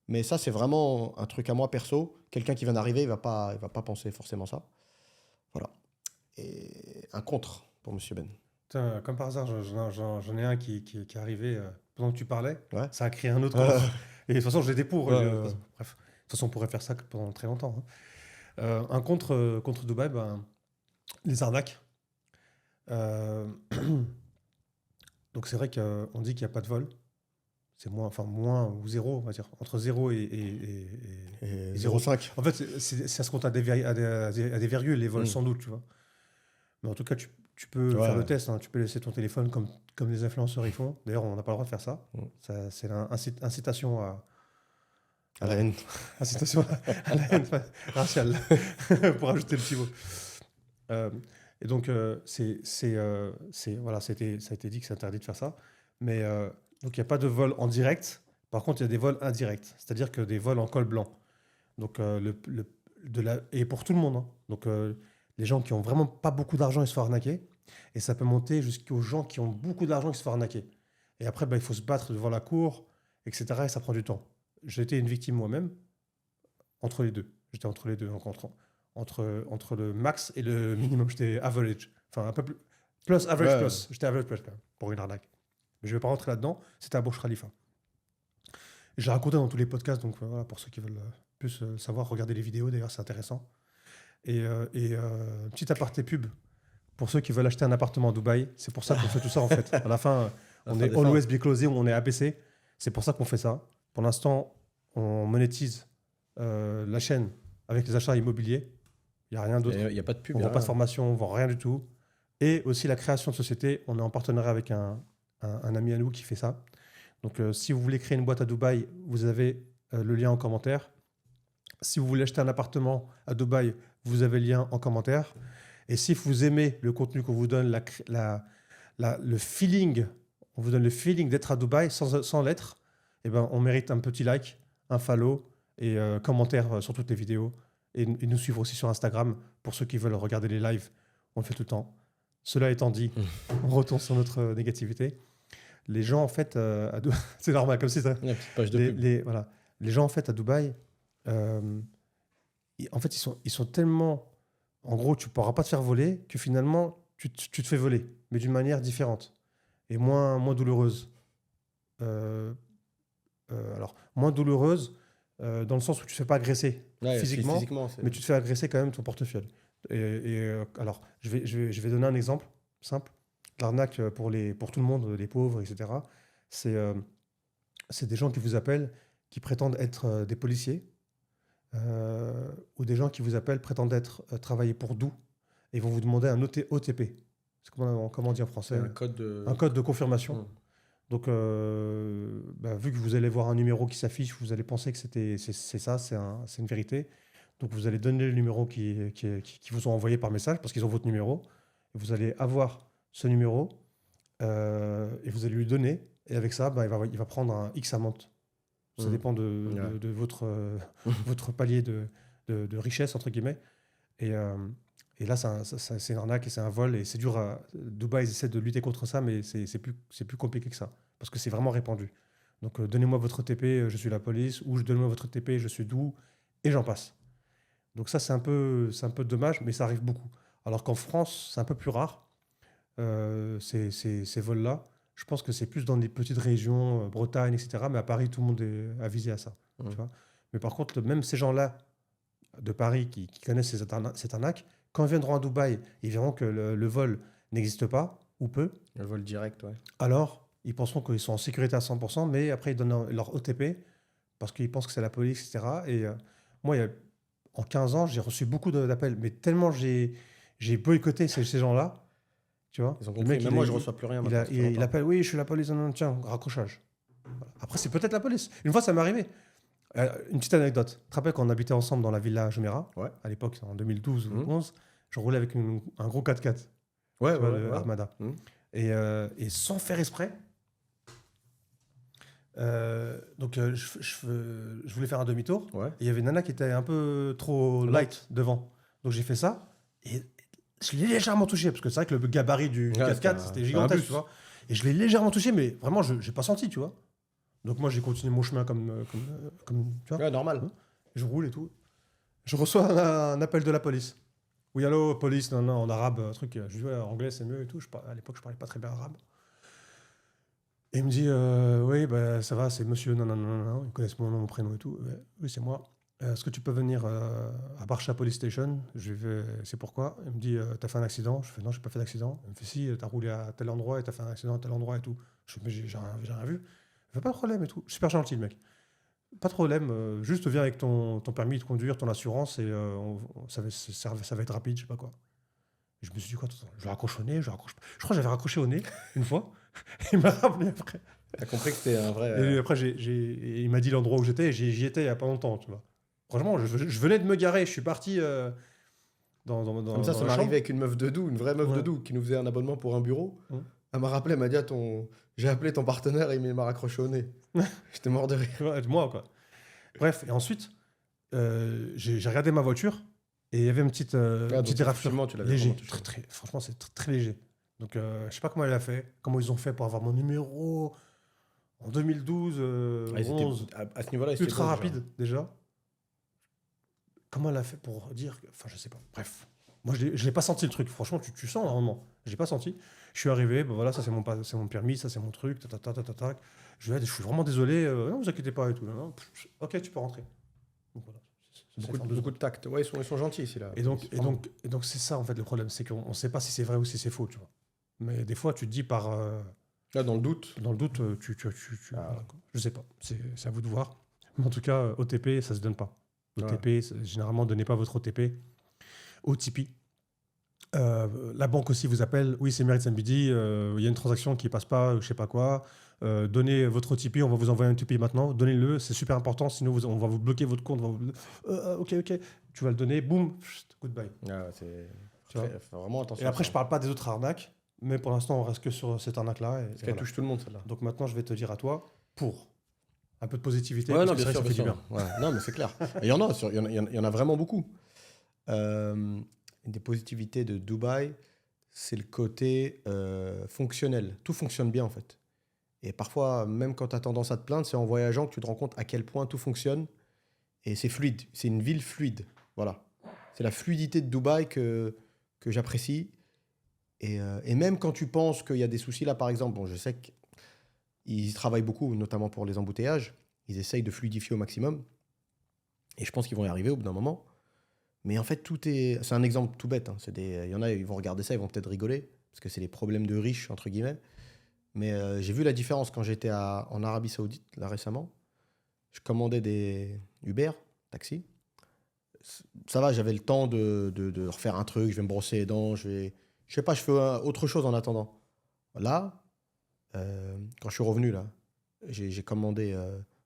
Mais ça, c'est vraiment un truc à moi perso. Quelqu'un qui vient d'arriver, il va pas penser forcément ça. Voilà. Et un contre pour Monsieur Ben. Tiens, comme par hasard, j'en ai un qui est arrivé pendant que tu parlais. Ouais. Ça a créé un autre contre. Et de toute façon, je l'étais pour. Ouais, Bref. De toute façon, on pourrait faire ça pendant très longtemps, hein. Un contre Dubaï, ben, les arnaques. Euh, Donc c'est vrai qu'on dit qu'il n'y a pas de vol. C'est moins ou zéro, on va dire. Entre 0 Et zéro. 0,5. En fait, ça se compte à des virgules, les vols, Mm. sans doute, tu vois. Mais en tout cas, tu peux Ouais, faire le ouais. test, hein. Tu peux laisser ton téléphone comme les influenceurs ils font. D'ailleurs, on n'a pas le droit de faire ça. Mm. C'est incitation À la haine. incitation à la haine raciale, pour ajouter le petit mot. Et donc, voilà, ça a été dit que c'est interdit de faire ça. Mais donc, il n'y a pas de vol en direct. Par contre, il y a des vols indirects, c'est-à-dire que des vols en col blanc. Donc, et pour tout le monde, hein. Donc, les gens qui ont vraiment pas beaucoup d'argent, ils se font arnaquer. Et ça peut monter jusqu'aux gens qui ont beaucoup d'argent, qui se font arnaquer. Et après, il faut se battre devant la cour, etc. Et ça prend du temps. J'ai été une victime moi-même, entre les deux. J'étais entre les deux, entre le max et le minimum. J'étais average. Enfin, un peu plus. Plus average Ouais. plus. J'étais average plus quand même, pour une arnaque. Mais je ne vais pas rentrer là-dedans. C'était à Burj Khalifa. J'ai raconté dans tous les podcasts, donc voilà, pour ceux qui veulent plus savoir, regarder les vidéos, d'ailleurs, c'est intéressant. Petit aparté pub, pour ceux qui veulent acheter un appartement à Dubaï, c'est pour ça qu'on fait tout ça en fait. À la fin, on est always be closé, on est ABC. C'est pour ça qu'on fait ça. Pour l'instant, on monétise la chaîne avec les achats immobiliers. Il n'y a rien d'autre. Il n'y a pas de pub. On ne y a vend pas de rien. formation, on ne vend rien du tout. Et aussi la création de société. On est en partenariat avec un ami à nous qui fait ça. Donc, si vous voulez créer une boîte à Dubaï, vous avez le lien en commentaire. Si vous voulez acheter un appartement à Dubaï, vous avez le lien en commentaire. Et si vous aimez le contenu qu'on vous donne, le feeling, on vous donne le feeling d'être à Dubaï sans l'être, eh ben, on mérite un petit like, un follow et commentaire sur toutes les vidéos. Et nous suivre aussi sur Instagram pour ceux qui veulent regarder les lives. On le fait tout le temps. Cela étant dit, on retourne sur notre négativité. Les gens, en fait, c'est normal, comme si ça. Une petite page de pub. Voilà. Les gens, en fait, à Dubaï, en fait, ils sont tellement. En gros, tu ne pourras pas te faire voler que finalement, tu te fais voler, mais d'une manière différente et moins douloureuse. Alors, moins douloureuse dans le sens où tu ne te fais pas agresser physiquement, mais tu te fais agresser quand même ton portefeuille. Alors, je vais donner un exemple simple. L'arnaque pour tout le monde, les pauvres, etc., c'est des gens qui vous appellent, qui prétendent être des policiers, ou des gens qui vous appellent, prétendent travailler pour DOU, et vont vous demander un OTP. C'est comment on dit en français? Un code de confirmation. Donc, vu que vous allez voir un numéro qui s'affiche, vous allez penser que c'est ça, c'est une vérité. Donc, vous allez donner le numéro qui vous ont envoyé par message, parce qu'ils ont votre numéro. Et vous allez avoir ce numéro, et vous allez lui donner. Et avec ça, il va prendre un X amount. Ça dépend de votre palier de richesse, entre guillemets. Et là, c'est une arnaque et c'est un vol. Et c'est dur. Dubaï, ils essaient de lutter contre ça, mais c'est plus compliqué que ça. Parce que c'est vraiment répandu. Donc, donnez-moi votre TP, je suis la police. Ou donnez-moi votre TP, je suis DOU. Et j'en passe. Donc ça, c'est un peu dommage, mais ça arrive beaucoup. Alors qu'en France, c'est un peu plus rare, ces vols-là. Je pense que c'est plus dans des petites régions, Bretagne, etc. Mais à Paris, tout le monde est avisé à ça. Tu vois. Mais par contre, même ces gens-là de Paris qui connaissent cette arnaque, quand ils viendront à Dubaï, ils verront que le vol n'existe pas, ou peu. Le vol direct, ouais. Alors, ils penseront qu'ils sont en sécurité à 100%, mais après, ils donnent leur OTP parce qu'ils pensent que c'est la police, etc. Et moi, en 15 ans, j'ai reçu beaucoup d'appels, mais tellement j'ai boycotté ces gens-là. Tu vois, ils ont compris. Même moi, je ne reçois plus rien. Il appelle, oui, je suis la police. Non, tiens, raccrochage. Voilà. Après, c'est peut-être la police. Une fois, ça m'est arrivé. Une petite anecdote. Tu te rappelles quand on habitait ensemble dans la villa Jumeirah, à l'époque, en 2012 ou 2011, je roulais avec un gros 4x4. Ouais. Armada. Et sans faire exprès. Donc, je voulais faire un demi-tour. Ouais. Et il y avait une nana qui était un peu trop light devant. Donc, j'ai fait ça. Et je l'ai légèrement touché. Parce que c'est vrai que le gabarit du 4x4, c'était gigantesque. Tu vois. Et je l'ai légèrement touché, mais vraiment, je n'ai pas senti, tu vois. Donc, moi, j'ai continué mon chemin comme tu vois. Ouais, normal. Je roule et tout. Je reçois un appel de la police. Oui, allô, police, non, en arabe, un truc. Je dis, ouais, anglais, c'est mieux et tout. À l'époque, je parlais pas très bien arabe. Et il me dit, oui, bah, ça va, c'est monsieur, non. Ils connaissent mon nom, mon prénom et tout. Oui, c'est moi. Est-ce que tu peux venir à Barsha Police Station? Je vais, c'est pourquoi. Il me dit, t'as fait un accident? Je fais, non, j'ai pas fait d'accident. Il me fait, si, t'as roulé à tel endroit et t'as fait un accident à tel endroit et tout. Je fais, mais j'ai rien vu. Il fait, pas de problème et tout. Super gentil, le mec. Pas de problème, juste viens avec ton permis de conduire, ton assurance, et ça va être rapide, je sais pas quoi. Et je me suis dit, quoi, je vais raccrocher au nez, je crois que j'avais raccroché au nez une fois. Il m'a rappelé après. T'as compris que c'était un vrai. Et après, il m'a dit l'endroit où j'étais, et j'y étais il y a pas longtemps, tu vois. Franchement, je venais de me garer, je suis parti Comme ça m'est arrivé avec une meuf de DOU, une vraie meuf de DOU, qui nous faisait un abonnement pour un bureau. Elle m'a rappelé, elle m'a dit, j'ai appelé ton partenaire et il m'a raccroché au nez. J'étais mort de rire. Ouais, moi, quoi. Bref, et ensuite, j'ai regardé ma voiture et il y avait une petite éraflure léger. Franchement, c'est très léger. Donc, je sais pas comment elle a fait, comment ils ont fait pour avoir mon numéro en 2012, 11. À ce niveau-là, ultra rapide déjà. comment elle a fait pour dire... Enfin, je sais pas. Bref. Moi, je l'ai pas senti le truc. Franchement, tu sens normalement. Je l'ai pas senti. Je suis arrivé, ben voilà, ça c'est mon permis, ça c'est mon truc, ta. Je suis vraiment désolé, non, vous inquiétez pas et tout. Non, ok, tu peux rentrer. Donc voilà, ça fait en 2 Beaucoup de secondes. tact. Ouais, ils sont gentils ici, là. Vraiment. Et donc c'est ça en fait le problème, c'est qu'on ne sait pas si c'est vrai ou si c'est faux, tu vois. Mais des fois, tu te dis Là, dans le doute. dans le doute, Ah, voilà, quoi. Je sais pas, c'est à vous de voir. Mais en tout cas, OTP, ça se donne pas. OTP, généralement, donnez pas votre OTP au Tipeee. La banque aussi vous appelle, oui, c'est Merit MBD, il y a une transaction qui passe pas, je sais pas quoi. Donnez votre Tipeee, on va vous envoyer un Tipeee maintenant, donnez-le, c'est super important, sinon on va vous bloquer votre compte. Ok, tu vas le donner, boum, goodbye. c'est... Tu vois. Faut vraiment attention. Et après, à je ça. parle pas des autres arnaques, mais pour l'instant, on reste que sur cette arnaque-là. Parce qu'elle touche tout le monde, celle-là. Donc maintenant, je vais te dire à toi, pour un peu de positivité, Ouais, parce non, que c'est bien vrai que sûr, ça fait bien du sûr. bien. Ouais, non, mais c'est clair. Et il y en a, il y en a vraiment beaucoup. Des positivités de Dubaï, c'est le côté fonctionnel. Tout fonctionne bien, en fait. Et parfois, même quand tu as tendance à te plaindre, c'est en voyageant que tu te rends compte à quel point tout fonctionne. Et c'est fluide. C'est une ville fluide. Voilà. C'est la fluidité de Dubaï que j'apprécie. Et même quand tu penses qu'il y a des soucis, là, par exemple, bon, je sais qu'ils travaillent beaucoup, notamment pour les embouteillages. Ils essayent de fluidifier au maximum. Et je pense qu'ils vont y arriver au bout d'un moment. Mais en fait, tout est... C'est un exemple tout bête. Hein. Il y en a, ils vont regarder ça, ils vont peut-être rigoler, parce que c'est les problèmes de riches, entre guillemets. Mais j'ai vu la différence quand j'étais en Arabie Saoudite, là récemment. Je commandais des Uber, taxi. Ça va, j'avais le temps de refaire un truc, je vais me brosser les dents, je sais pas, je fais autre chose en attendant. Là, quand je suis revenu, là, j'ai commandé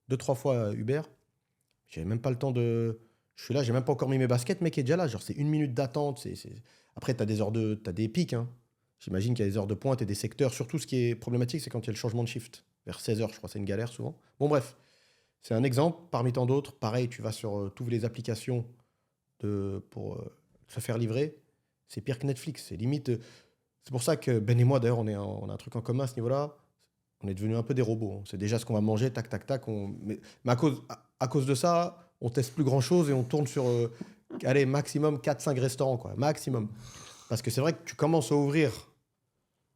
2-3 fois Uber. J'avais même pas le temps de... Je suis là, j'ai même pas encore mis mes baskets, mec est déjà là. Genre, c'est 1 minute d'attente. Après, t'as des pics. Hein. J'imagine qu'il y a des heures de pointe et des secteurs. Surtout, ce qui est problématique, c'est quand il y a le changement de shift. Vers 16h, je crois, c'est une galère souvent. Bon, bref, c'est un exemple parmi tant d'autres. Pareil, tu vas sur toutes les applications pour se faire livrer. C'est pire que Netflix. C'est limite. C'est pour ça que Ben et moi, d'ailleurs, on a un truc en commun à ce niveau-là. On est devenus un peu des robots. On sait déjà ce qu'on va manger, tac, tac, tac. Mais à cause de ça, on teste plus grand-chose et on tourne sur, allez, maximum 4-5 restaurants, quoi. Maximum. Parce que c'est vrai que tu commences à ouvrir.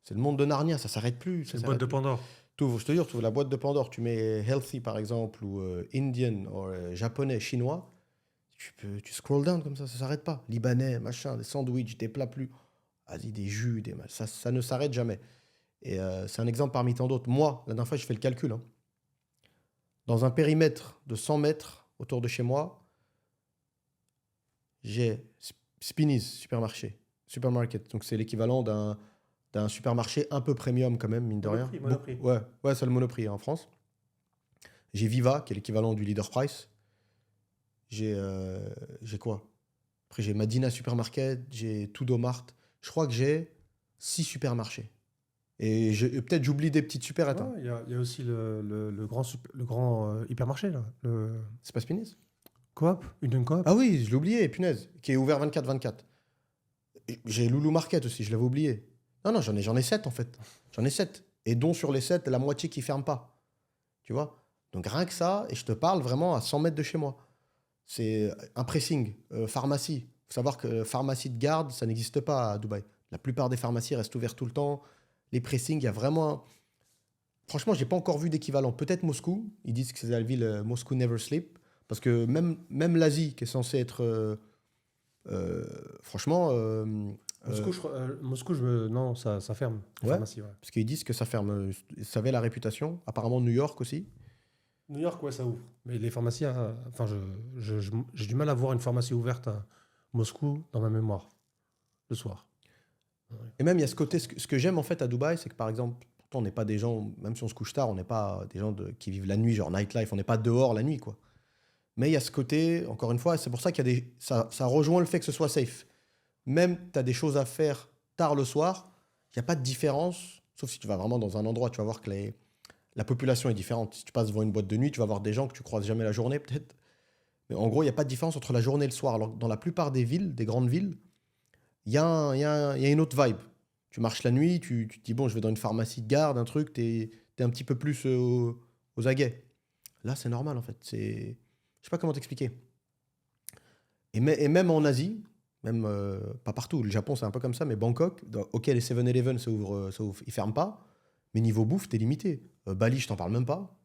C'est le monde de Narnia, ça s'arrête plus. C'est une boîte de Pandore. Je te jure, tu ouvres la boîte de Pandore, tu mets healthy, par exemple, ou Indian, ou japonais, chinois. Tu scroll down comme ça s'arrête pas. Libanais, machin, des sandwichs, des plats plus... Vas-y, des jus, ça ne s'arrête jamais. Et c'est un exemple parmi tant d'autres. Moi, la dernière fois, je fais le calcul. Hein. Dans un périmètre de 100 mètres autour de chez moi, j'ai Spinneys, supermarket. Donc, c'est l'équivalent d'un supermarché un peu premium quand même, mine de rien. Monoprix. Ouais, c'est le Monoprix en France. J'ai Viva, qui est l'équivalent du Leader Price. J'ai quoi? Après, j'ai Madina Supermarket, j'ai Tudomart. Je crois que j'ai 6 supermarchés. Et peut-être j'oublie des petites supérettes. Hein. Il y a aussi le grand hypermarché, là. C'est pas Spinneys? Coop, Union Coop. Ah oui, je l'ai oublié, punaise. Qui est ouvert 24/24. J'ai Loulou Market aussi, je l'avais oublié. Non, j'en ai 7 en fait. J'en ai 7. Et dont sur les 7, la moitié qui ne ferme pas. Tu vois? Donc rien que ça, et je te parle vraiment à 100 mètres de chez moi. C'est un pressing, pharmacie. Il faut savoir que pharmacie de garde, ça n'existe pas à Dubaï. La plupart des pharmacies restent ouvertes tout le temps. Les pressings, il y a vraiment... Franchement, je n'ai pas encore vu d'équivalent. Peut-être Moscou. Ils disent que c'est la ville Moscou Never Sleep. Parce que même l'Asie, qui est censée être... franchement... Moscou, non, ça ferme. La Ouais, pharmacie, ouais. parce qu'ils disent que ça ferme. Ça avait la réputation. Apparemment, New York aussi. New York, ouais, ça ouvre. Mais les pharmacies, enfin, j'ai du mal à voir une pharmacie ouverte à Moscou dans ma mémoire, le soir. Ouais. Et même, il y a ce côté... Ce que j'aime en fait à Dubaï, c'est que par exemple, pourtant, on n'est pas des gens... Même si on se couche tard, on n'est pas des gens qui vivent la nuit, genre nightlife. On n'est pas dehors la nuit, quoi. Mais il y a ce côté, encore une fois, c'est pour ça qu'il y a ça rejoint le fait que ce soit safe. Même tu as des choses à faire tard le soir, il n'y a pas de différence, sauf si tu vas vraiment dans un endroit, tu vas voir que la population est différente. Si tu passes devant une boîte de nuit, tu vas voir des gens que tu croises jamais la journée, peut-être. Mais en gros, il n'y a pas de différence entre la journée et le soir. Alors, dans la plupart des villes, des grandes villes, il y a une autre vibe. Tu marches la nuit, tu te dis, bon, je vais dans une pharmacie de garde, un truc, tu es un petit peu plus aux aguets. Là, c'est normal, en fait. Je sais pas comment t'expliquer. Et même en Asie, même pas partout, le Japon c'est un peu comme ça, mais Bangkok, ok les 7-Eleven ça ouvre, ils ferment pas, mais niveau bouffe t'es limité. Bali je t'en parle même pas.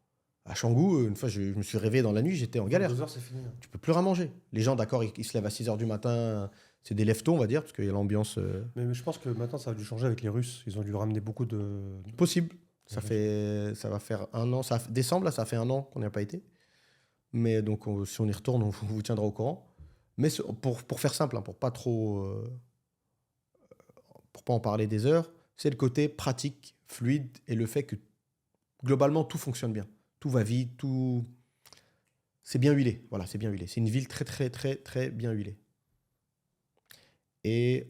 À Canggu, une fois je me suis réveillé dans la nuit, j'étais en galère. 2 heures, c'est fini. Tu peux plus rien manger. Les gens d'accord, ils se lèvent à 6h du matin, c'est des lève-tôt on va dire, parce qu'il y a l'ambiance Mais je pense que maintenant, ça a dû changer avec les Russes. Ils ont dû ramener beaucoup de. possible. Ça Ouais. va faire un an, décembre là, ça fait un an qu'on n'y a pas été. Mais donc si on y retourne, on vous tiendra au courant. Mais pour faire simple, hein, pour pas trop, pour pas en parler des heures, c'est le côté pratique, fluide et le fait que globalement tout fonctionne bien, tout va vite, tout, c'est bien huilé. Voilà, c'est bien huilé. C'est une ville très très très très bien huilée. Et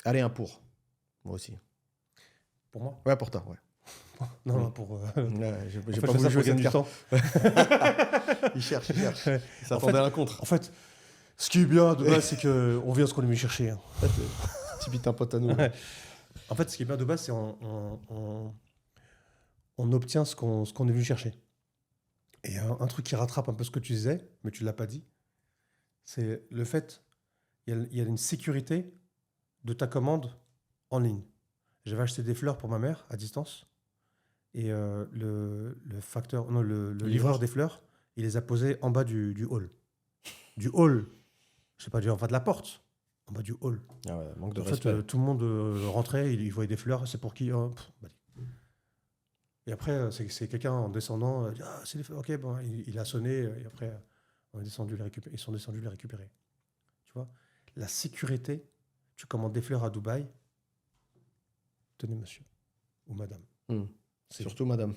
allez un pour, moi aussi. Pour moi? Ouais pour toi, ouais. Non, Mm. non, pour. Ouais, j'ai En j'ai fait, pas je fais voulu ça jouer pour gagner cette du carte. temps. Il cherche, il cherche. Ouais. Il s'attendait à un En contre. fait, ce qui est bien de base, c'est qu'on vient ce qu'on est venu chercher. Hein. En fait, typique un pote à nous. Ouais. En fait, ce qui est bien de base, c'est on obtient ce qu'on est venu chercher. Et un truc qui rattrape un peu ce que tu disais, mais tu ne l'as pas dit, c'est le fait, il y a une sécurité de ta commande en ligne. J'avais acheté des fleurs pour ma mère à distance. Et le livreur des fleurs, il les a posées en bas du hall. Du hall, je sais pas, en bas de la porte, en bas du hall. Ah ouais, manque de En fait, respect. tout le monde rentrait, il voyait des fleurs, c'est pour qui? Oh, bah, et après, c'est quelqu'un en descendant, dit, ah, c'est les fleurs, ok, bon, il a sonné, et après, on est descendu les récupérer, ils sont descendus les récupérer. Tu vois? La sécurité, tu commandes des fleurs à Dubaï, tenez monsieur, ou madame. C'est Surtout madame.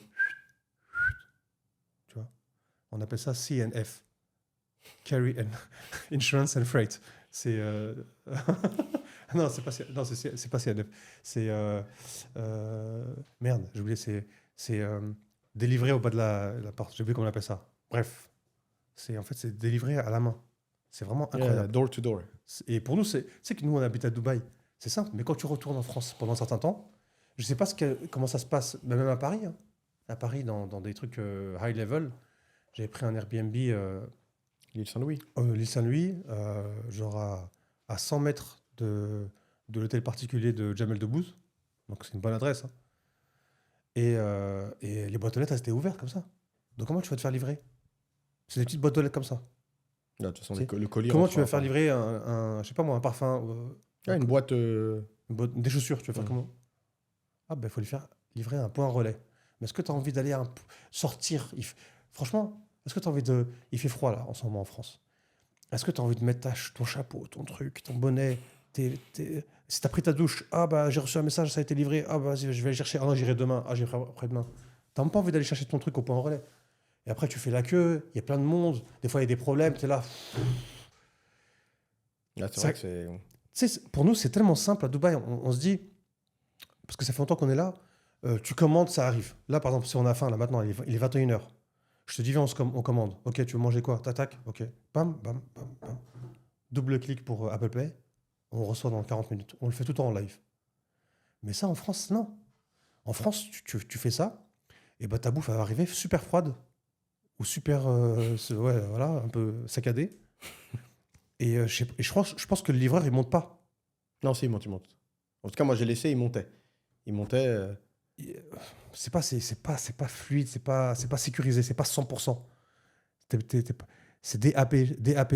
Tu vois, on appelle ça CNF, Carry and Insurance and Freight. C'est non, c'est pas non, c'est pas CNF. C'est merde, j'ai oublié. C'est délivré au bas de la porte. J'ai oublié comment on appelle ça. Bref, c'est délivré à la main. C'est vraiment incroyable. Yeah, door to door. Et pour nous, c'est que nous on habite à Dubaï. C'est simple. Mais quand tu retournes en France pendant un certain temps, je sais pas comment ça se passe, même à Paris. Hein. À Paris, dans des trucs high level, j'avais pris un Airbnb L'île Saint-Louis. l'île Saint-Louis, genre à 100 mètres de l'hôtel particulier de Jamel Debbouze. Donc c'est une bonne adresse. Hein. Et les boîtes aux lettres, elles étaient ouvertes comme ça. Donc comment tu vas te faire livrer? C'est des petites boîtes aux lettres comme ça. Là, de toute façon, C'est- le colis. Comment rentre tu vas à faire la fin. livrer je sais pas moi, un parfum, Ah, une boîte. des chaussures, tu vas faire Mm. comment? Ah ben il faut les faire livrer à un point relais. Mais est-ce que tu as envie d'aller sortir? Franchement, est-ce que tu as envie de... Il fait froid là en ce moment en France. Est-ce que tu as envie de mettre ton chapeau, ton truc, ton bonnet, si tu as pris ta douche, ah bah j'ai reçu un message, ça a été livré, ah bah vas-y, je vais aller chercher, ah non j'irai demain, ah j'irai après-demain. T'as même pas envie d'aller chercher ton truc au point relais. Et après tu fais la queue, il y a plein de monde, des fois il y a des problèmes, tu es là. Là, c'est Ça- vrai que c'est. Tu sais, pour nous c'est tellement simple à Dubaï, on se dit, parce que ça fait longtemps qu'on est là, tu commandes, ça arrive. Là par exemple, si on a faim, là maintenant, il est 21h. Je te dis, viens, on commande. Ok, tu veux manger quoi? Tac, ok. Bam, bam, bam, bam. Double clic pour Apple Pay. On reçoit dans 40 minutes. On le fait tout le temps en live. Mais ça, en France, non. En France, tu fais ça, et bah, ta bouffe elle va arriver super froide. Ou super, ouais, voilà, un peu saccadée. Et, je pense que le livreur, il monte pas. Non, si, il monte, il monte. En tout cas, moi, j'ai laissé, il montait. Il montait. C'est pas fluide, c'est pas sécurisé, c'est pas 100%. C'est DAP,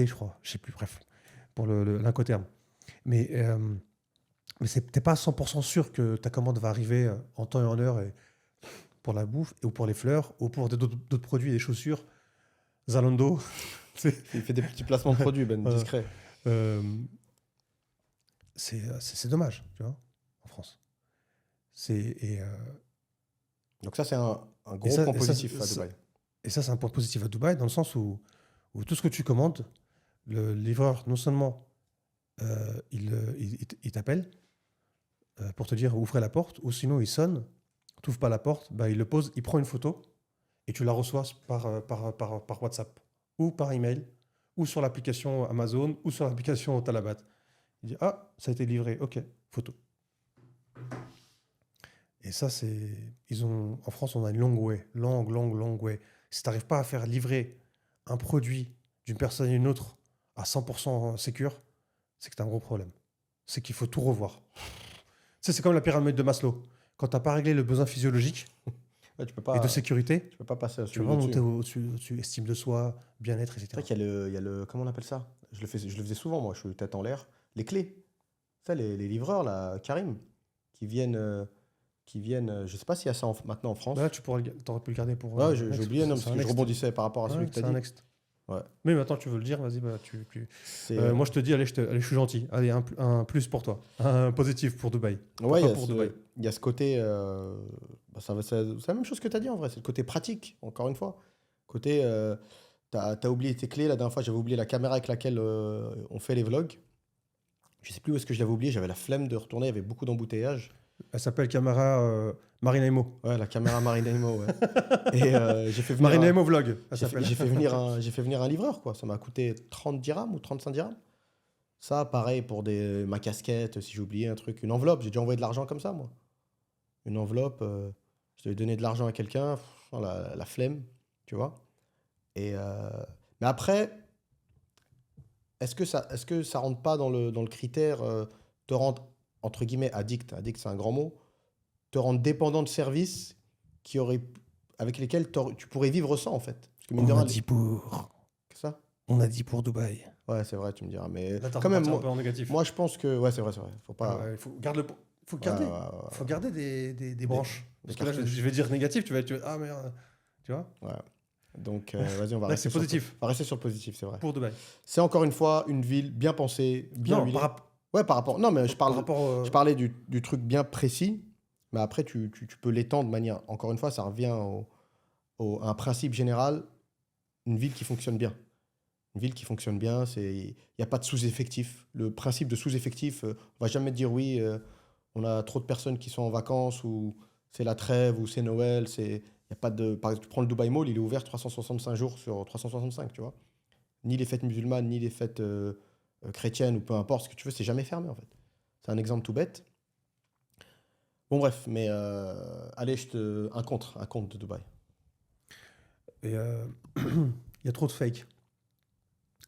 je crois. Je sais plus, bref, pour l'incoterme. Mais t'es pas à 100% sûr que ta commande va arriver en temps et en heure pour la bouffe, ou pour les fleurs, ou pour d'autres produits, des chaussures, Zalando. Il fait des petits placements de produits, ben, Voilà. discrets. C'est dommage, tu vois, en France. Donc, ça, c'est un gros ça- point et ça, positif à ça- Dubaï. Et ça, c'est un point positif à Dubaï, dans le sens où tout ce que tu commandes, le livreur, non seulement il t'appelle pour te dire ouvrez la porte, ou sinon il sonne, tu n'ouvres pas la porte, bah, il le pose, il prend une photo et tu la reçois par WhatsApp, ou par email, ou sur l'application Amazon, ou sur l'application Talabat. Il dit ah, ça a été livré, ok, photo. Et ça, en France, on a une longue way, longue way. Si tu n'arrives pas à faire livrer un produit d'une personne à une autre à 100% sécure, c'est que tu as un gros problème. C'est qu'il faut tout revoir. Tu sais, c'est comme la pyramide de Maslow. Quand tu n'as pas réglé le besoin physiologique Ouais, tu peux et de pas, sécurité, tu peux pas passer tu vas au-dessus. monter au-dessus, estime de soi, bien-être, C'est etc. vrai qu'il y a le, comment on appelle ça? Je le faisais souvent, moi, je suis tête en l'air. Les clés. Tu sais, les livreurs, là, Karim, qui viennent, je sais pas s'il y a ça maintenant en Bah là, France. tu aurais pu le garder pour Ouais, j'ai next, oublié, non, c'est parce un que je next. rebondissais par rapport à celui Ouais, que tu as c'est un dit. next. Ouais. Mais maintenant, tu veux le dire, vas-y, bah, C'est, moi, je te dis, allez, allez, je suis gentil. Allez, un plus pour toi. Un positif pour Dubaï. ouais, Pourquoi pour Dubaï? il y a ce côté, bah, c'est la même chose que tu as dit en vrai, c'est le côté pratique, encore une fois. Côté, t'as oublié tes clés, la dernière fois j'avais oublié la caméra avec laquelle on fait les vlogs. Je sais plus où est-ce que je l'avais oublié, j'avais la flemme de retourner, il y avait beaucoup d'embouteillages. Elle s'appelle Camara Marina Emo. Ouais, la caméra Marina Emo, ouais. Et j'ai fait venir Marina un, Emo Vlog, elle j'ai fait, s'appelle. j'ai fait venir un livreur, quoi. Ça m'a coûté 30 dirhams ou 35 dirhams. Ça, pareil pour ma casquette, si j'ai oublié un truc, une enveloppe. J'ai déjà envoyé de l'argent comme ça, moi. Une enveloppe, je devais donner de l'argent à quelqu'un, la flemme, tu vois. Et, mais après, est-ce que ça rentre pas dans le critère te rendre, entre guillemets, addict, c'est un grand mot, te rendre dépendant de services qui auraient, avec lesquels tu pourrais vivre sans, en fait. Parce que mine de rien, ça. On a dit pour Dubaï. Ouais, c'est vrai, tu me diras. Mais Là, t'es quand même, un peu en négatif. moi, je pense que. Ouais, c'est vrai. Faut pas. Il faut garder, faut Ouais, garder, ouais, ouais, faut garder des branches. des Parce que là, cartouches. je vais dire négatif, ah merde, tu vois. Ouais. Donc, vas-y, on va Là, rester c'est positif on va rester sur le positif, c'est vrai. pour Dubaï. C'est encore une fois une ville bien pensée, bien Non, huilée. Ouais, par rapport. Non, mais par rapport, je parlais du truc bien précis, mais après, tu peux l'étendre de manière. Encore une fois, ça revient à un principe général, une ville qui fonctionne bien. Une ville qui fonctionne bien, il n'y a pas de sous-effectif. Le principe de sous-effectif, on va jamais dire oui, on a trop de personnes qui sont en vacances, ou c'est la trêve, ou c'est Noël. Y a pas de, par exemple, tu prends le Dubai Mall, il est ouvert 365 jours sur 365, tu vois. Ni les fêtes musulmanes, ni les fêtes chrétiennes, ou peu importe ce que tu veux, c'est jamais fermé en fait. C'est un exemple tout bête. Bon, bref, mais allez, un compte de Dubaï. et il y a trop de fake.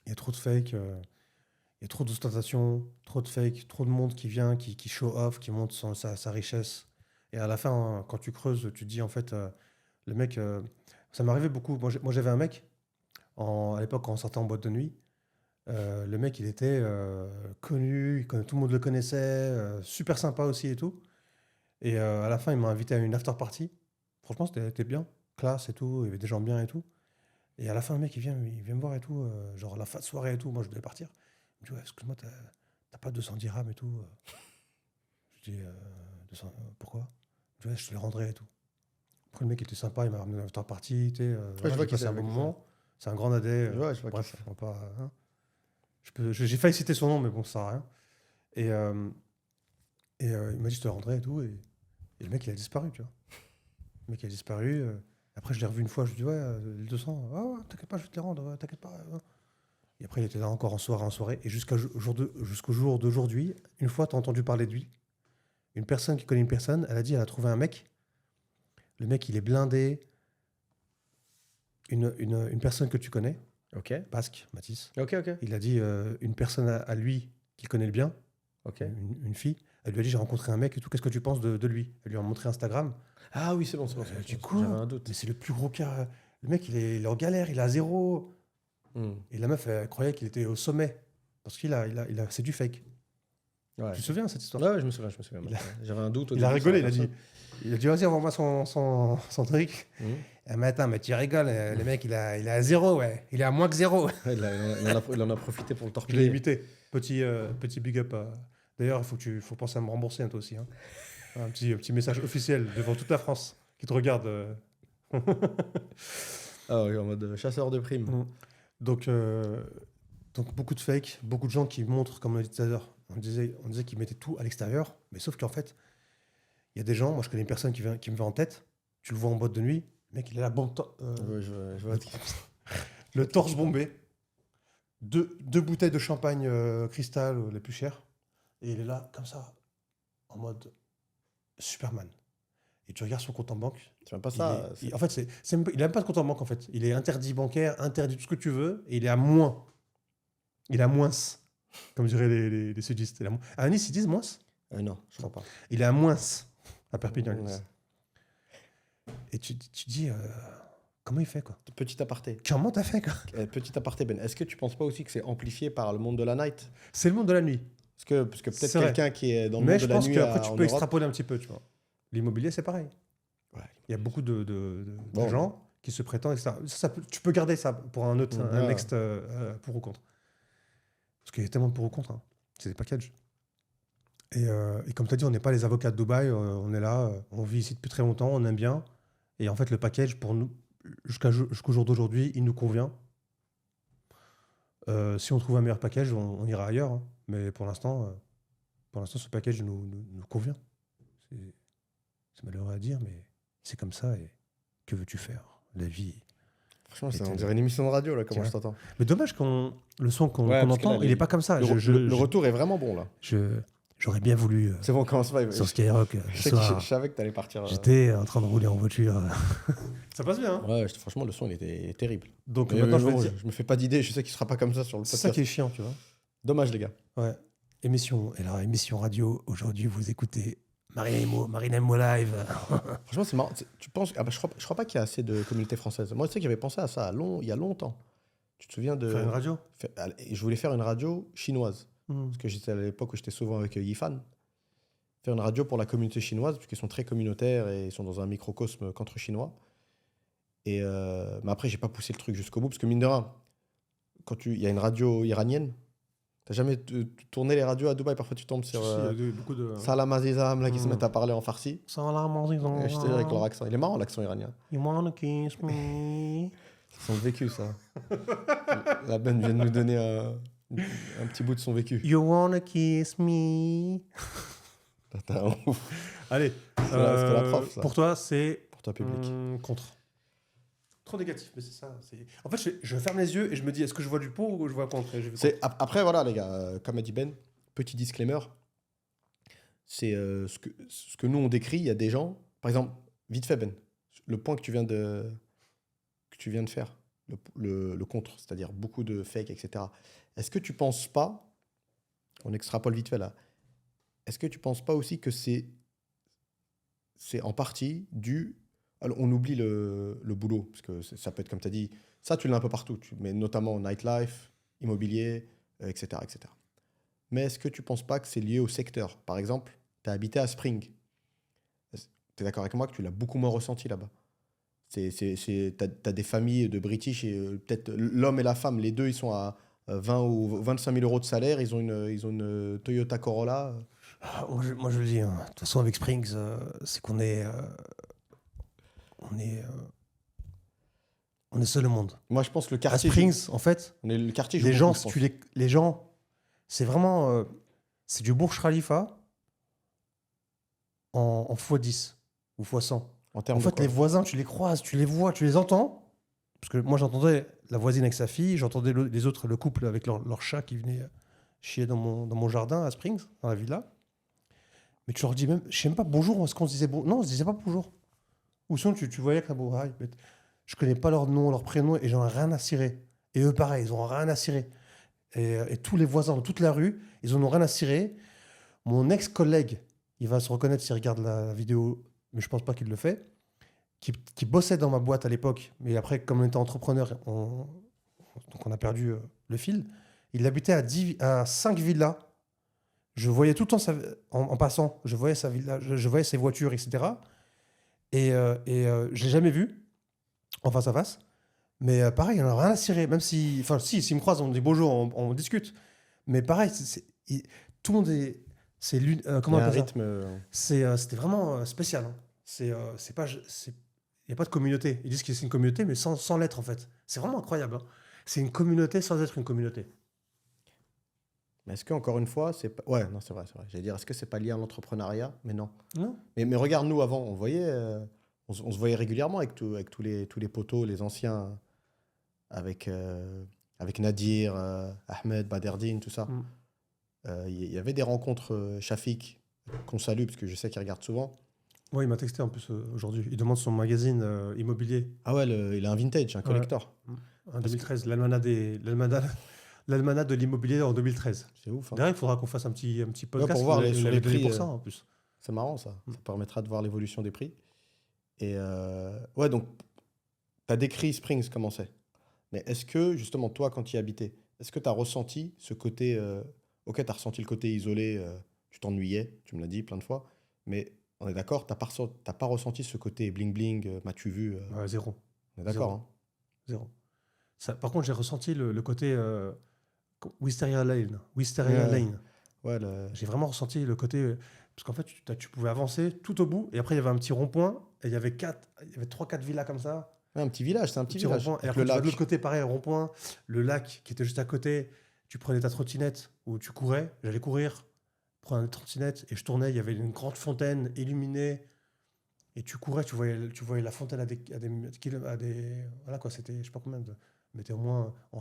Il y a trop de fake. Il y a trop d'ostentation, trop de fake, trop de monde qui vient, qui show off, qui montre sa richesse. Et à la fin, hein, quand tu creuses, tu te dis en fait, le mec, ça m'arrivait beaucoup. Moi, j'avais un mec, à l'époque, quand on sortait en boîte de nuit. Le mec, il était connu, tout le monde le connaissait, super sympa aussi et tout. Et à la fin, il m'a invité à une after party. Franchement, c'était bien, classe et tout, il y avait des gens bien et tout. Et à la fin, le mec, il vient me voir et tout, genre la fin de soirée et tout. Moi, je devais partir. Il me dit, ouais, excuse-moi, t'as pas 210 dirhams et tout. Je dis, 200, pourquoi? Il me dit, ouais, je te les rendrai et tout. Après, le mec était sympa, il m'a ramené à l'after party. je vois J'ai qui passé c'est, un bon moment. C'est un grand nadet. je vois qui Bref, c'est. on va pas. Hein. J'ai failli citer son nom, mais bon, ça sert à rien. Et il m'a dit, je te le rendrai et tout. Et le mec, il a disparu, tu vois. Le mec, il a disparu. Après, je l'ai revu une fois, je lui dis, ouais, les 200, ah ouais, t'inquiète pas, je vais te les rendre, ouais, t'inquiète pas. Ouais. Et après, il était là encore en soirée. Et jusqu'au jour d'aujourd'hui, une fois, tu as entendu parler de lui. Une personne qui connaît une personne, elle a dit, elle a trouvé un mec. Le mec, il est blindé. Une personne que tu connais, Ok, Basque, Mathis, ok. il a dit, une personne à lui qu'il connaît le bien, Ok. une fille, elle lui a dit, j'ai rencontré un mec et tout, qu'est-ce que tu penses de lui? Elle lui a montré Instagram. Ah oui, c'est bon. Du coup, J'avais un doute. mais c'est le plus gros cas. Le mec, il est en galère, il est à zéro. Hmm. Et la meuf, elle croyait qu'il était au sommet. Parce c'est du fake. Ouais. Tu te souviens de cette histoire? Ouais, je me souviens. J'avais un doute. Il a rigolé, il a dit, vas-y, envoie-moi son truc. Hmm. Mais attends, mais tu rigoles, le mec, il est à zéro, ouais. Il est à moins que zéro. Ouais, il en a profité pour le Je l'ai torpiller. imité. Petit big up. D'ailleurs, faut penser à me rembourser toi aussi. Hein. Un petit message officiel devant toute la France qui te regarde. Ah oui, en mode chasseur de primes. Mm. Donc beaucoup de fake, beaucoup de gens qui montrent, comme on l'a dit tout à l'heure, on disait qu'ils mettaient tout à l'extérieur, mais sauf qu'en fait, il y a des gens, moi je connais une personne qui me va en tête, tu le vois en boîte de nuit, le mec il est là, Ouais, je vois. le torse bombé, deux bouteilles de champagne cristal, les plus chères, et il est là, comme ça, en mode Superman. Et tu regardes son compte en banque. C'est même pas ça. En fait, il n'a même pas de compte en banque, en fait. Il est interdit bancaire, interdit tout ce que tu veux, et il est à moins. Il est à moins, comme diraient les sudistes. Il est à moins. À Nice, ils disent moins? Non, je crois pas. Il est à moins à Perpignan. Ouais. Et tu dis, comment il fait, quoi? Petit aparté. Comment t'as fait, quoi? Petit aparté, Ben. Est-ce que tu penses pas aussi que c'est amplifié par le monde de la night? C'est le monde de la nuit. Parce que peut-être C'est vrai. quelqu'un qui est dans le Mais monde je de la pense nuit qu'après, tu en peux Europe. extrapoler un petit peu, tu vois. L'immobilier, c'est pareil. Ouais. Il y a beaucoup de Bon. gens qui se prétendent, etc. Tu peux garder ça pour un autre, un Ouais. next pour ou contre. Parce qu'il y a tellement de pour ou contre. Hein. C'est des packages. Et comme tu as dit, on n'est pas les avocats de Dubaï. On est là, on vit ici depuis très longtemps, on aime bien. Et en fait, le package, pour nous, jusqu'au jour d'aujourd'hui, il nous convient. Si on trouve un meilleur package, on ira ailleurs. Hein. Mais pour l'instant, ce package nous convient. C'est malheureux à dire, mais c'est comme ça. Et que veux-tu faire? La vie. Franchement, on dirait une émission de radio, là, comment je t'entends. Mais dommage le son qu'on Ouais, parce que entend, là, il n'est pas comme ça. Le retour est vraiment bon, là. J'aurais bien voulu C'est bon, comment ça va? sur Skyrock ce soir. Je savais que t'allais partir. J'étais en train de rouler en voiture. Ça passe bien. Hein. Ouais, franchement, le son, il était terrible. Donc Mais maintenant, je me fais pas d'idée. Je sais qu'il sera pas comme ça sur le podcast. c'est ça qui est chiant, tu vois. Dommage, les gars. Ouais. Émission radio. Aujourd'hui, vous écoutez Marine Mo Live. Franchement, c'est marrant. Tu penses... je crois pas qu'il y a assez de communauté française. Moi, tu sais que j'avais pensé à ça il y a longtemps. Tu te souviens de... Faire une radio? Je voulais faire une radio chinoise. Parce que j'étais à l'époque où j'étais souvent avec Yifan. Faire une radio pour la communauté chinoise, parce qu'ils sont très communautaires et ils sont dans un microcosme qu'entre Chinois. Mais après, j'ai pas poussé le truc jusqu'au bout, parce que mine de rien, il y a une radio iranienne. T'as jamais tourné les radios à Dubaï? Parfois, tu tombes sur il y a beaucoup de... Salam Azizam, là, qui se mettent à parler en farsi. Salam Azizam. Je te dis avec leur accent. Il est marrant, l'accent iranien. You wanna kiss me? C'est son vécu, ça. La Ben vient de nous donner un petit bout de son vécu. You wanna kiss me? Allez, c'est la prof, ça. Pour toi, c'est... Pour toi, public. Contre. Trop négatif, mais c'est ça. En fait, je ferme les yeux et je me dis, est-ce que je vois du pour ou je vois contre? Après, voilà, les gars, comme a dit Ben, petit disclaimer, c'est ce que nous, on décrit. Il y a des gens, par exemple, vite fait, Ben, le point que tu viens de faire, le contre, c'est-à-dire beaucoup de fake, etc. Est-ce que tu penses pas, on extrapole vite fait là, est-ce que tu penses pas aussi que c'est en partie dû... Alors, on oublie le boulot, parce que ça peut être, comme tu as dit, ça, tu l'as un peu partout, mais notamment nightlife, immobilier, etc., etc. Mais est-ce que tu ne penses pas que c'est lié au secteur? Par exemple, tu as habité à Spring. Tu es d'accord avec moi que tu l'as beaucoup moins ressenti là-bas? Tu as des familles de British, et peut-être l'homme et la femme, les deux, ils sont à 20 ou 25 000 euros de salaire, ils ont une Toyota Corolla. Moi, je le dis, hein. De toute façon, avec Springs, c'est qu'on est... On est seul au monde. Moi, je pense que le quartier... À Springs, en fait, on est le quartier les gens, les gens, c'est vraiment... c'est du Burj Khalifa en x10 ou x100. En fait, les voisins, tu les croises, tu les vois, tu les entends. Parce que moi, j'entendais la voisine avec sa fille, j'entendais les autres, le couple avec leur chat qui venait chier dans mon jardin à Springs, dans la villa. Mais tu leur dis même... Je sais même pas bonjour, est-ce qu'on se disait bonjour? Non, on se disait pas bonjour. Ou sinon, tu voyais que je connais pas leur nom, leur prénom, et j'en ai rien à cirer. Et eux, pareil, ils ont rien à cirer. Et tous les voisins dans toute la rue, ils en ont rien à cirer. Mon ex-collègue, il va se reconnaître s'il regarde la vidéo, mais je pense pas qu'il le fait, qui bossait dans ma boîte à l'époque, mais après, comme on était entrepreneur, donc on a perdu le fil. Il habitait à 5 villas. Je voyais tout le temps, en passant, je voyais sa villa, je voyais ses voitures, etc. Et je l'ai jamais vu en face à face, mais pareil, on n'a rien à cirer, même si, enfin, s'il me croise, on dit bonjour, on discute, mais pareil, tout le monde est, comment on appelle ça? C'était vraiment spécial. Hein. C'est pas, il y a pas de communauté. Ils disent que c'est une communauté, mais sans l'être en fait. C'est vraiment incroyable. Hein. C'est une communauté sans être une communauté. Mais est-ce qu'encore une fois, c'est pas... Ouais, non, c'est vrai. J'allais dire, est-ce que c'est pas lié à l'entrepreneuriat? Mais non. Non. Mais regarde, nous, avant, on voyait... on se voyait régulièrement avec tous les poteaux, les anciens, avec Nadir, Ahmed, Baderdine, tout ça. Il y avait des rencontres, Shafik, qu'on salue, parce que je sais qu'il regarde souvent. Oui, il m'a texté en plus aujourd'hui. Il demande son magazine immobilier. Ah ouais, il a un vintage, un collector. En 2013, l'Almanach l'almanach de l'immobilier en 2013. C'est ouf. Hein. D'ailleurs, il faudra qu'on fasse un petit podcast. pour voir sur les prix. Pour ça, en plus. C'est marrant, ça. Ça permettra de voir l'évolution des prix. Et ouais, donc, tu as décrit Springs, comment c'est. Mais est-ce que, justement, toi, quand tu y habitais, est-ce que tu as ressenti ce côté... ok, tu as ressenti le côté isolé, tu t'ennuyais, tu me l'as dit plein de fois, mais on est d'accord, tu n'as pas ressenti ce côté bling-bling, m'as-tu vu Zéro. On est d'accord, hein. Zéro. Ça, par contre, j'ai ressenti le côté Wisteria Lane. Wisteria Lane. Ouais, J'ai vraiment ressenti le côté... Parce qu'en fait, tu pouvais avancer tout au bout, et après, il y avait un petit rond-point, et il y avait 3-4 villas comme ça. Ouais, un petit village, c'est un petit village. Et après, de l'autre côté, pareil, rond-point, le lac qui était juste à côté, tu prenais ta trottinette, ou tu courais, j'allais courir, prendre une trottinette, et je tournais, il y avait une grande fontaine illuminée, et tu courais, tu voyais la fontaine à des voilà quoi, c'était, je sais pas combien de... Je mettais au moins en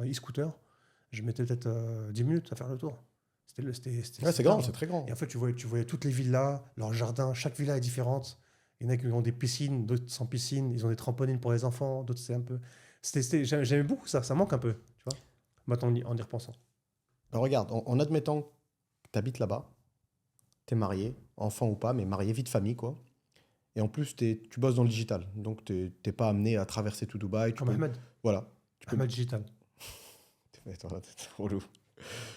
e-scooter, je mettais peut-être 10 minutes à faire le tour. C'est grand, c'est très grand. Et en fait, tu voyais toutes les villas, leurs jardins, chaque villa est différente. Il y en a qui ont des piscines, d'autres sans piscine, ils ont des trampolines pour les enfants, d'autres c'est un peu... J'aimais beaucoup ça manque un peu, tu vois, maintenant en y repensant. Alors regarde, en admettant que tu habites là-bas, tu es marié, enfant ou pas, mais marié, vie de famille, quoi. Et en plus, tu bosses dans le digital, donc tu n'es pas amené à traverser tout Dubaï. Comme Ahmed. Voilà. Ahmed Digital. T'es relou.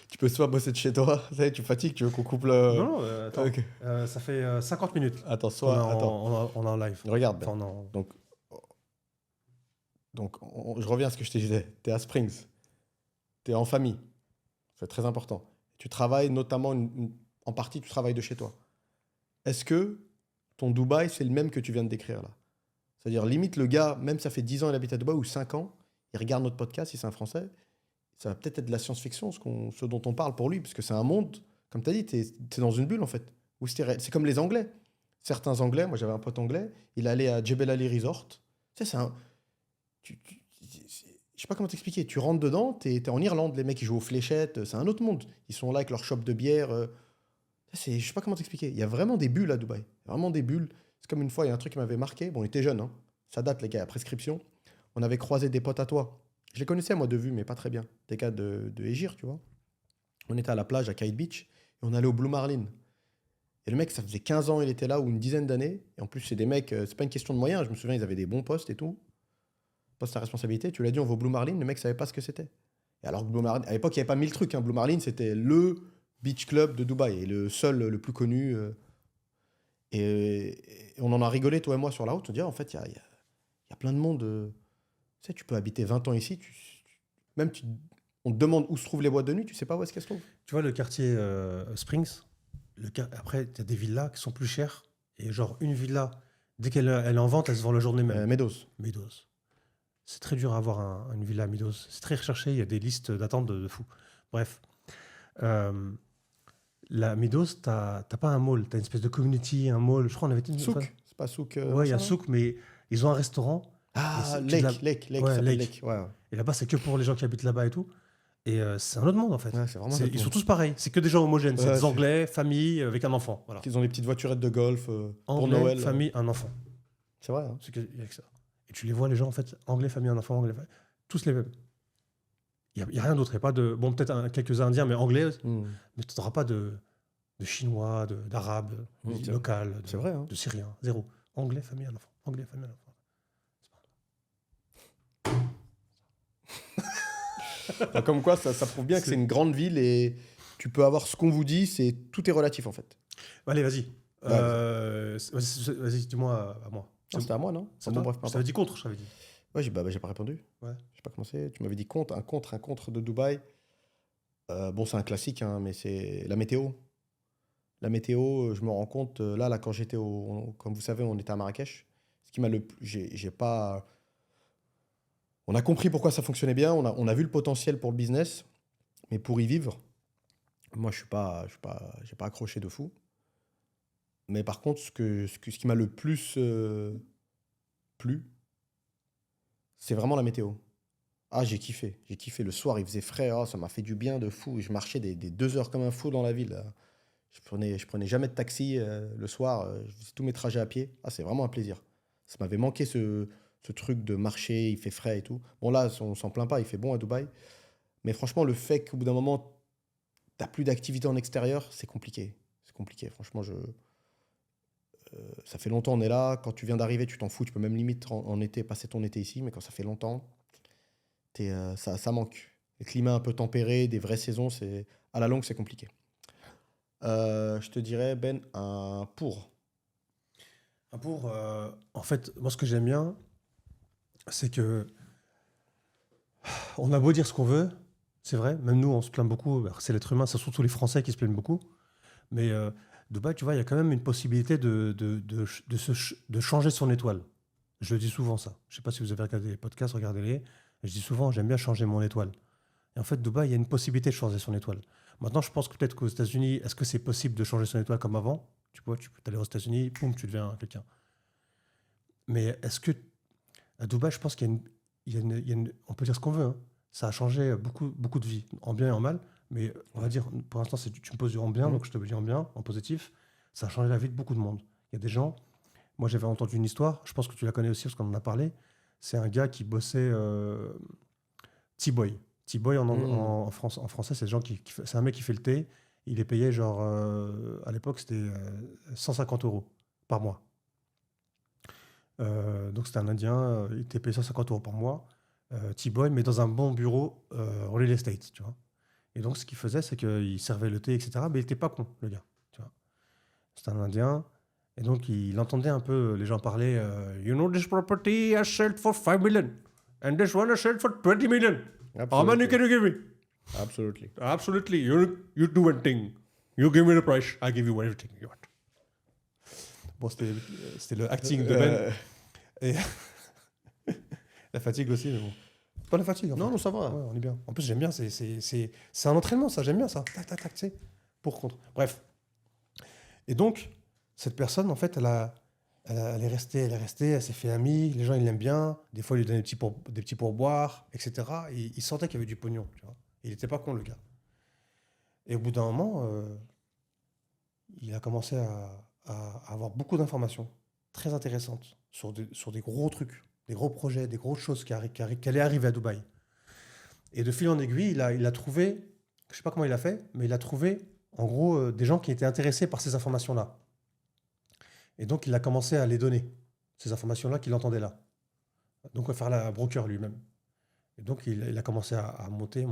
Tu peux soit bosser de chez toi, tu fatigues, tu veux qu'on coupe le... Non, attends. Okay. Ça fait 50 minutes. Attends, on est en live. Regarde. Enfin, donc je reviens à ce que je te disais. Tu es à Springs. Tu es en famille. C'est très important. Tu travailles notamment, en partie, tu travailles de chez toi. Est-ce que ton Dubaï, c'est le même que tu viens de décrire là? C'est-à-dire, limite, le gars, même ça fait 10 ans qu'il habite à Dubaï ou 5 ans, il regarde notre podcast, si c'est un Français, ça va peut-être être de la science-fiction, ce dont on parle pour lui, parce que c'est un monde, comme tu as dit, tu es dans une bulle en fait. C'est comme les Anglais. Certains Anglais, moi j'avais un pote anglais, il allait à Jebel Ali Resort. Tu sais, c'est un... je sais pas comment t'expliquer. Tu rentres dedans, t'es en Irlande, les mecs ils jouent aux fléchettes, c'est un autre monde. Ils sont là avec leur shop de bière. Je sais pas comment t'expliquer. Il y a vraiment des bulles à Dubaï. Vraiment des bulles. C'est comme une fois, il y a un truc qui m'avait marqué. Bon, on était jeunes, hein. Ça date les gars, à prescription. On avait croisé des potes à toi. Je les connaissais moi de vue, mais pas très bien. Des gars de Égir, tu vois. On était à la plage à Kite Beach et on allait au Blue Marlin. Et le mec, ça faisait 15 ans, il était là, ou une dizaine d'années. Et en plus, c'est des mecs, c'est pas une question de moyens. Je me souviens, ils avaient des bons postes et tout. Poste à responsabilité. Tu l'as dit, on va au Blue Marlin. Le mec savait pas ce que c'était. Et alors, Blue Marlin, à l'époque, il n'y avait pas 1000 trucs. Hein. Blue Marlin, c'était le beach club de Dubaï et le seul, le plus connu. Et on en a rigolé, toi et moi, sur la route. On dit, en fait, il y a plein de monde. Tu sais, tu peux habiter 20 ans ici. On te demande où se trouvent les boîtes de nuit, tu sais pas où est-ce qu'elles se trouvent. Tu vois, le quartier Springs, après, tu as des villas qui sont plus chères. Et genre, une villa, dès qu'elle est en vente, elle se vend la journée même. Meadows. C'est très dur à avoir une villa à Meadows. C'est très recherché, il y a des listes d'attente de fou. Bref. La Meadows, t'as pas un mall, t'as une espèce de community, un mall. Je crois qu'on avait été... Souk. C'est pas Souk. Ouais, il y a Souk, mais ils ont un restaurant. Lake. Ouais. Et là-bas, c'est que pour les gens qui habitent là-bas et tout. Et c'est un autre monde, en fait. Ouais, ils sont tous pareils. C'est que des gens homogènes. C'est des Anglais, famille, avec un enfant. Voilà. Ils ont des petites voiturettes de golf pour Anglais, Noël. famille, un enfant. C'est vrai. Hein. Il y a que ça. Et tu les vois, les gens, en fait, anglais, famille, un enfant, anglais, tous les mêmes. Il n'y a rien d'autre. Il n'y a pas de... Bon, peut-être quelques Indiens, mais anglais. Mais tu n'auras pas de Chinois, d'Arabes, local, c'est vrai, hein. de Syriens. Zéro. Anglais, famille, un enfant. Anglais, famille, un enfant. Comme quoi, ça prouve bien que c'est une grande ville et tu peux avoir ce qu'on vous dit, tout est relatif en fait. Allez, vas-y. Vas-y, dis-moi à moi. C'était à moi, non? Bon, bref, je t'avais dit contre, je t'avais dit. Ouais, j'ai pas répondu. Ouais. J'ai pas commencé. Tu m'avais dit contre, un contre de Dubaï. Bon, c'est un classique, hein, mais c'est la météo. La météo, je me rends compte, là quand j'étais comme vous savez, on était à Marrakech. Ce qui m'a j'ai pas... On a compris pourquoi ça fonctionnait bien, on a vu le potentiel pour le business, mais pour y vivre, moi j'ai pas accroché de fou. Mais par contre, ce qui m'a le plus plu, c'est vraiment la météo. Ah, j'ai kiffé. Le soir, il faisait frais, ça m'a fait du bien de fou. Je marchais des 2 heures comme un fou dans la ville. Là. Je prenais jamais de taxi le soir, je faisais tous mes trajets à pied. Ah, c'est vraiment un plaisir. Ça m'avait manqué ce truc de marcher, il fait frais et tout. Bon, là, on s'en plaint pas, il fait bon à Dubaï. Mais franchement, le fait qu'au bout d'un moment, tu n'as plus d'activité en extérieur, c'est compliqué. C'est compliqué. Franchement, ça fait longtemps on est là. Quand tu viens d'arriver, tu t'en fous. Tu peux même limite en été passer ton été ici. Mais quand ça fait longtemps, ça manque. Les climats un peu tempérés, des vraies saisons, à la longue, c'est compliqué. Je te dirais, Ben, un pour. En fait, moi, ce que j'aime bien, c'est que on a beau dire ce qu'on veut, c'est vrai, même nous, on se plaint beaucoup, c'est l'être humain, c'est surtout les Français qui se plaignent beaucoup, mais Dubaï, tu vois, il y a quand même une possibilité de changer son étoile. Je le dis souvent, ça. Je ne sais pas si vous avez regardé les podcasts, regardez-les. Je dis souvent, j'aime bien changer mon étoile. Et en fait, Dubaï, il y a une possibilité de changer son étoile. Maintenant, je pense que peut-être qu'aux États-Unis, est-ce que c'est possible de changer son étoile comme avant? Tu vois, tu peux aller aux États-Unis, boum, tu deviens quelqu'un. Mais est-ce que à Dubaï, je pense qu'il y a on peut dire ce qu'on veut, hein. Ça a changé beaucoup, beaucoup de vies, en bien et en mal. Mais on va dire, pour l'instant, tu me poses du en bien, donc je te dis en bien, en positif. Ça a changé la vie de beaucoup de monde. Il y a des gens. Moi, j'avais entendu une histoire. Je pense que tu la connais aussi parce qu'on en a parlé. C'est un gars qui bossait T-Boy. T-Boy en français, c'est c'est un mec qui fait le thé. Il est payé genre à l'époque c'était 150 € par mois. Donc c'était un Indien, il était payé 150 € par mois, T-Boy, mais dans un bon bureau real estate, tu vois. Et donc ce qu'il faisait, c'est qu'il servait le thé, etc. Mais il n'était pas con, le gars, tu vois. C'était un Indien. Et donc il entendait un peu les gens parler You know this property I sold for 5 million and this one I sold for 20 million. How many can you give me? Absolutely. Absolutely. You do one thing. You give me the price, I give you everything you want. Bon, c'était le acting de Ben. Et la fatigue aussi, mais bon. Pas la fatigue, en fait. Non, ça va. Ouais, on est bien. En plus, j'aime bien. C'est un entraînement, ça. J'aime bien ça. Tac, tac, tac, tu sais. Pour, contre. Bref. Et donc, cette personne, en fait, elle est restée, elle s'est fait amie. Les gens, ils l'aiment bien. Des fois, ils lui donnent des petits pourboires, etc. Et il sentait qu'il y avait du pognon, tu vois. Il n'était pas con, le gars. Et au bout d'un moment, il a commencé à avoir beaucoup d'informations très intéressantes sur des gros trucs, des gros projets, des grosses choses qui allaient arriver à Dubaï. Et de fil en aiguille, il a trouvé, je ne sais pas comment il a fait, mais il a trouvé en gros des gens qui étaient intéressés par ces informations-là. Et donc il a commencé à les donner, ces informations-là qu'il entendait là. Donc à faire la broker lui-même. Et donc il a commencé à monter.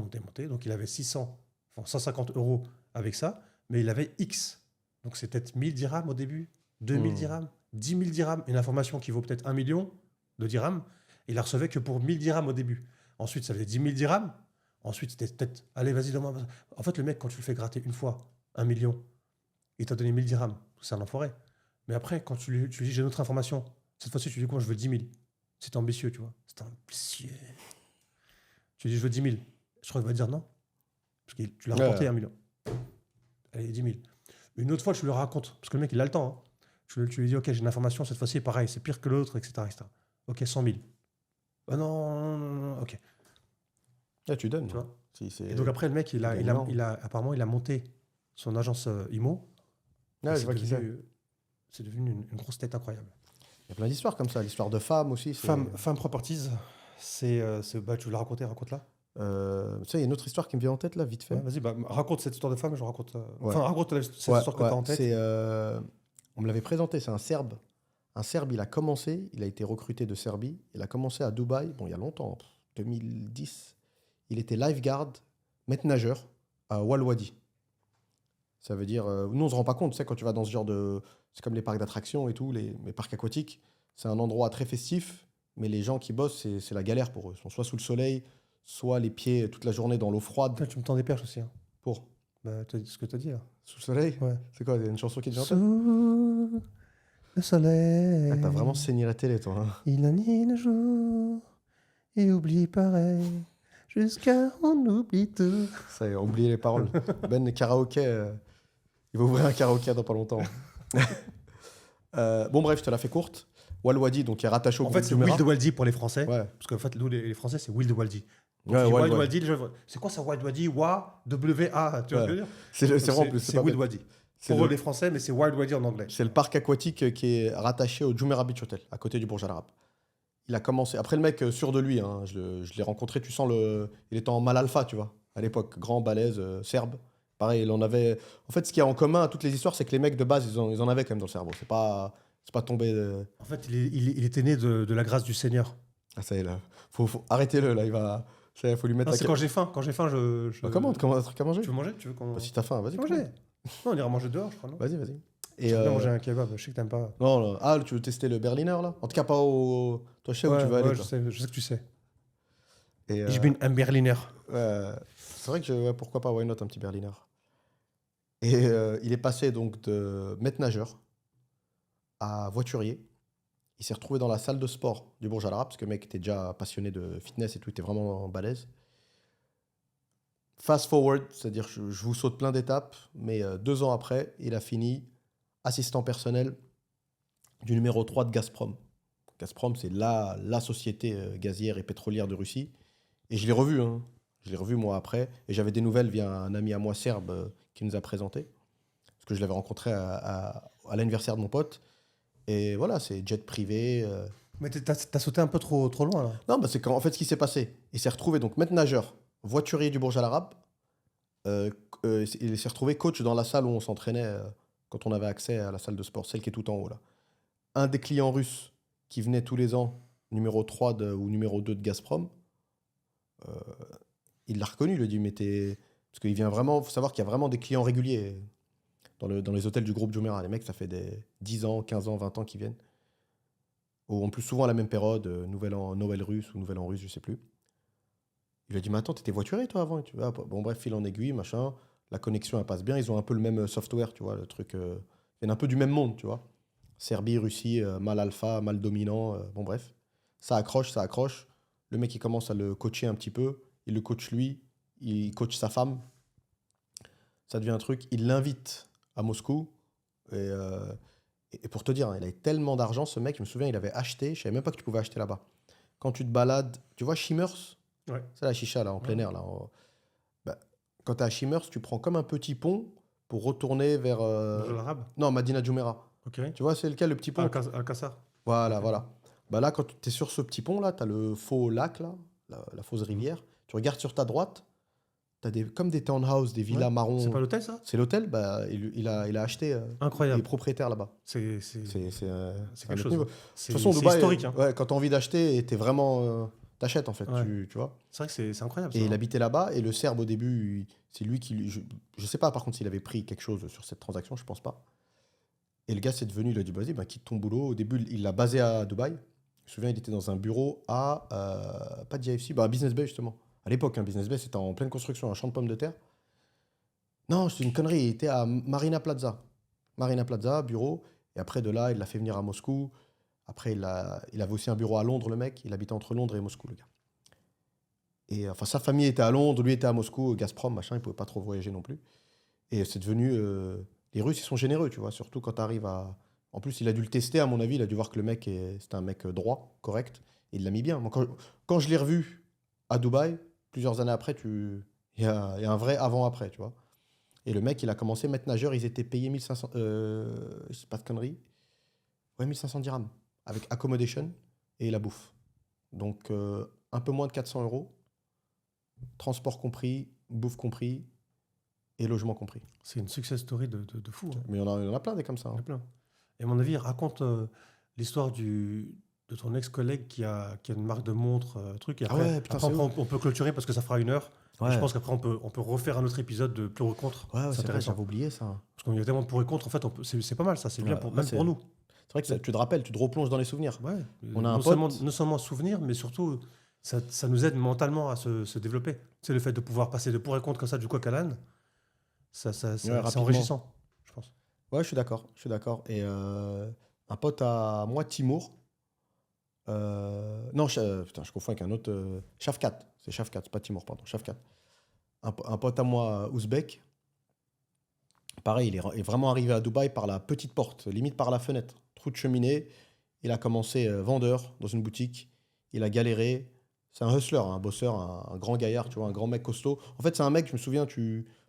Donc il avait 150 € avec ça, mais il avait X. Donc c'est peut-être 1000 dirhams au début, 2000 dirhams, 10 000 dirhams, une information qui vaut peut-être 1 million de dirhams. Il la recevait que pour 1000 dirhams au début. Ensuite, ça faisait 10 000 dirhams. Ensuite, c'était peut-être, allez, vas-y, donne-moi. En fait, le mec, quand tu le fais gratter une fois, 1 million, il t'a donné 1000 dirhams. C'est un enfoiré. Mais après, quand tu lui dis, j'ai une autre information, cette fois-ci, tu lui dis quoi? Je veux 10 000. C'est ambitieux, tu vois. C'est ambitieux. Tu lui dis, je veux 10 000. Je crois qu'il va dire non. Parce que tu l'as rapporté 1 million. Allez, 10 000. Une autre fois, tu lui racontes. Parce que le mec, il a le temps. Hein. Tu lui dis, OK, j'ai une information, cette fois-ci, pareil, c'est pire que l'autre, etc., etc. OK, 100 000. Ah non, OK. Là, tu donnes. Tu vois. Et donc après, le mec, apparemment, il a monté son agence IMO. C'est devenu une grosse tête incroyable. Il y a plein d'histoires comme ça, l'histoire de femmes aussi. Femme Properties, tu veux la raconter, raconte-la. Tu sais, il y a une autre histoire qui me vient en tête, là, vite fait. Ouais, vas-y, raconte cette histoire de femme et je raconte. Raconte cette histoire que tu as en tête. On me l'avait présenté, c'est un Serbe. Un Serbe, il a été recruté de Serbie. Il a commencé à Dubaï, il y a longtemps, 2010. Il était lifeguard, maître nageur à Walwadi. Ça veut dire, nous on se rend pas compte, tu sais, quand tu vas dans ce genre de, c'est comme les parcs d'attractions et tout, les parcs aquatiques, c'est un endroit très festif, mais les gens qui bossent, c'est la galère pour eux. Ils sont soit sous le soleil, soit les pieds toute la journée dans l'eau froide. Toi, tu me tends des perches aussi. Hein. Pour ce que tu as dit là. Sous le soleil. Ouais. C'est quoi, il y a une chanson qui te vient en tête? Sous le soleil. Ah, t'as vraiment saigné la télé, toi. Hein. Il a ni le jour et oublie pareil. Jusqu'à on oublie tout. Ça y est, oubliez les paroles. Ben, karaoké. Il va ouvrir un karaoké dans pas longtemps. Bon, bref, je te la fais courte. Walwadi, donc, est rattaché au groupe c'est Wild Waldi pour les Français. Ouais. Parce qu'en fait, nous, les Français, c'est Wild Waldi. Ouais, Wild Waldi, c'est quoi ça, Wild Waldi? W-A. Tu vois ce que je veux dire? C'est vraiment plus. C'est Wild Waldi. Pour eux, les Français, mais c'est Wild Waldi en anglais. C'est le parc aquatique qui est rattaché au Jumeirah Beach Hotel, à côté du Burj Al Arab. Il a commencé. Après, le mec, sûr de lui, hein, je l'ai rencontré, tu sens il était en mal alpha, tu vois. à l'époque, grand, balèze, serbe. Pareil, il en avait. En fait, ce qu'il y a en commun à toutes les histoires, c'est que les mecs de base, ils en avaient quand même dans le cerveau. C'est pas tombé. En fait, il était né de la grâce du Seigneur. Ah, ça y est, là. Arrêtez-le, là. Faut lui mettre Non, la. c'est quand j'ai faim. Quand j'ai faim, Bah, commande, commande un truc à manger. Tu veux manger? Tu veux qu'on... Bah, si t'as faim, vas-y. manger? Commande. Non, on ira manger dehors, je crois, non? Vas-y, vas-y. Et J'aimerais bien manger un kebab. Je sais que t'aimes pas. non, non. Ah, tu veux tester le Berliner, là? En tout cas, pas au. Toi, je sais où tu veux aller, Ouais, toi. je sais que tu sais. Et, Ich bin ein Berliner. c'est vrai que ouais, pourquoi pas, why not, un petit Berliner. Et il est passé donc de maître nageur à voiturier. Il s'est retrouvé dans la salle de sport du Bourj Al Arab, parce que le mec était déjà passionné de fitness et tout, il était vraiment balèze. Fast forward, c'est-à-dire je vous saute plein d'étapes, mais 2 ans après, il a fini assistant personnel du numéro 3 de Gazprom. Gazprom, c'est la société gazière et pétrolière de Russie. Et je l'ai revu, hein. Je l'ai revu moi après. Et j'avais des nouvelles via un ami à moi serbe qui nous a présenté. Parce que je l'avais rencontré à l'anniversaire de mon pote. Et voilà, c'est jet privé. Mais t'as sauté un peu trop loin, là. Non, bah c'est qu'en fait, ce qui s'est passé, il s'est retrouvé donc maître nageur, voiturier du Bourj Al Arab. Il s'est retrouvé coach dans la salle où on s'entraînait quand on avait accès à la salle de sport, celle qui est tout en haut là. Un des clients russes qui venait tous les ans, numéro 3 ou numéro 2 de Gazprom, euh, il l'a reconnu, il lui a dit, mais t'es. Parce qu'il vient vraiment, faut savoir qu'il y a vraiment des clients réguliers dans les hôtels du groupe Jumeirah. Les mecs, ça fait des 10 ans, 15 ans, 20 ans qu'ils viennent. Ou en plus souvent à la même période, Nouvel An, Noël russe ou Nouvel An russe, je sais plus. Il a dit, mais attends, t'étais voituré toi avant? Et tu vois, ah, bon, bref, fil en aiguille, machin. La connexion, elle passe bien. Ils ont un peu le même software, tu vois, le truc. Ils viennent un peu du même monde, tu vois. Serbie, Russie, mal alpha, mal dominant. Bon, bref. Ça accroche, ça accroche. Le mec, il commence à le coacher un petit peu. Il le coach lui. Il coach sa femme. Ça devient un truc. Il l'invite à Moscou. Et, et pour te dire, hein, il avait tellement d'argent, ce mec. Je me souviens, il avait acheté. Je savais même pas que tu pouvais acheter là-bas. Quand tu te balades, tu vois Shimmers? Ouais. C'est la chicha, là, en plein air. Là, bah, quand tu es à Shimmers, tu prends comme un petit pont pour retourner vers. Bourj Al Arab. Non, Madina Jumeirah. Ok. Tu vois, c'est lequel, le petit pont? Al-Qassar. Voilà, Ok. voilà. Bah là, quand tu es sur ce petit pont, là, tu as le faux lac, là, la fausse rivière. Tu regardes sur ta droite, tu as comme des townhouses, des villas Ouais. marron. C'est pas l'hôtel, ça? C'est l'hôtel, bah, il a acheté. Il est Incroyable. propriétaire là-bas. C'est C'est quelque un autre chose. niveau. De C'est toute façon, c'est Dubaï, historique, hein. ouais, quand tu as envie d'acheter, tu es vraiment. T'achètes, en fait, Ouais. tu vois. C'est vrai que c'est incroyable, ça, Et il hein. habitait là-bas, et le Serbe, au début, c'est lui qui. Je sais pas, par contre, s'il avait pris quelque chose sur cette transaction, je pense pas. Et le gars, c'est devenu, il a dit, vas-y, bah, quitte ton boulot. Au début, il l'a basé à Dubaï. Je me souviens, il était dans un bureau à. Pas de JFC, bah, à Business Bay, justement. À l'époque, hein, Business Bay, c'était en pleine construction, un champ de pommes de terre. Non, c'est une connerie, il était à Marina Plaza. Marina Plaza, bureau. Et après, de là, il l'a fait venir à Moscou. Après, il avait aussi un bureau à Londres, le mec. Il habitait entre Londres et Moscou, le gars. Et enfin, sa famille était à Londres, lui était à Moscou, Gazprom, machin, il pouvait pas trop voyager non plus. Et c'est devenu. Les Russes, ils sont généreux, tu vois, surtout quand tu arrives à. En plus, il a dû le tester, à mon avis, il a dû voir que le mec, c'était un mec droit, correct, et il l'a mis bien. Moi, quand je l'ai revu à Dubaï, plusieurs années après, il y a un vrai avant-après, tu vois. Et le mec, il a commencé maître nageur, ils étaient payés 1500. Je sais pas de conneries. Ouais, 1500 dirhams, avec accommodation et la bouffe. Donc, un peu moins de 400 euros. Transport compris, bouffe compris et logement compris. C'est une success story de fou, hein. Mais il y en a plein des comme ça. Il y en Hein. a plein. Et à mon avis, il raconte l'histoire de ton ex-collègue qui a une marque de montre, truc. Et Ah après, ouais, putain, c'est on peut clôturer parce que ça fera 1 heure. Et Ouais. je pense qu'après, on peut refaire un autre épisode de pour et contre. Ouais, C'est c'est vrai, intéressant. j'avais oublié ça. Parce qu'il y a tellement de pour et contre. En fait, c'est pas mal, ça. C'est bien, Ouais, même c'est- pour nous. C'est vrai que tu te rappelles, tu te replonges dans les souvenirs. Ouais. On a un Non seulement souvenir, mais surtout, ça nous aide mentalement à se développer. C'est le fait de pouvoir passer de pour et contre comme ça du coq à l'âne. C'est rapidement. enrichissant, je pense. Ouais, je suis d'accord. Je suis d'accord. Et un pote à moi, Timour. Non, putain, je confonds avec un autre. Shafkat. C'est Shafkat, c'est pas Timour, pardon. Shafkat. Un pote à moi, ouzbek. Pareil, il est vraiment arrivé à Dubaï par la petite porte, limite par la fenêtre. Trou de cheminée. Il a commencé vendeur dans une boutique. Il a galéré. C'est un hustler, un bosseur, un grand gaillard, tu vois, un grand mec costaud. En fait, c'est un mec, je me souviens,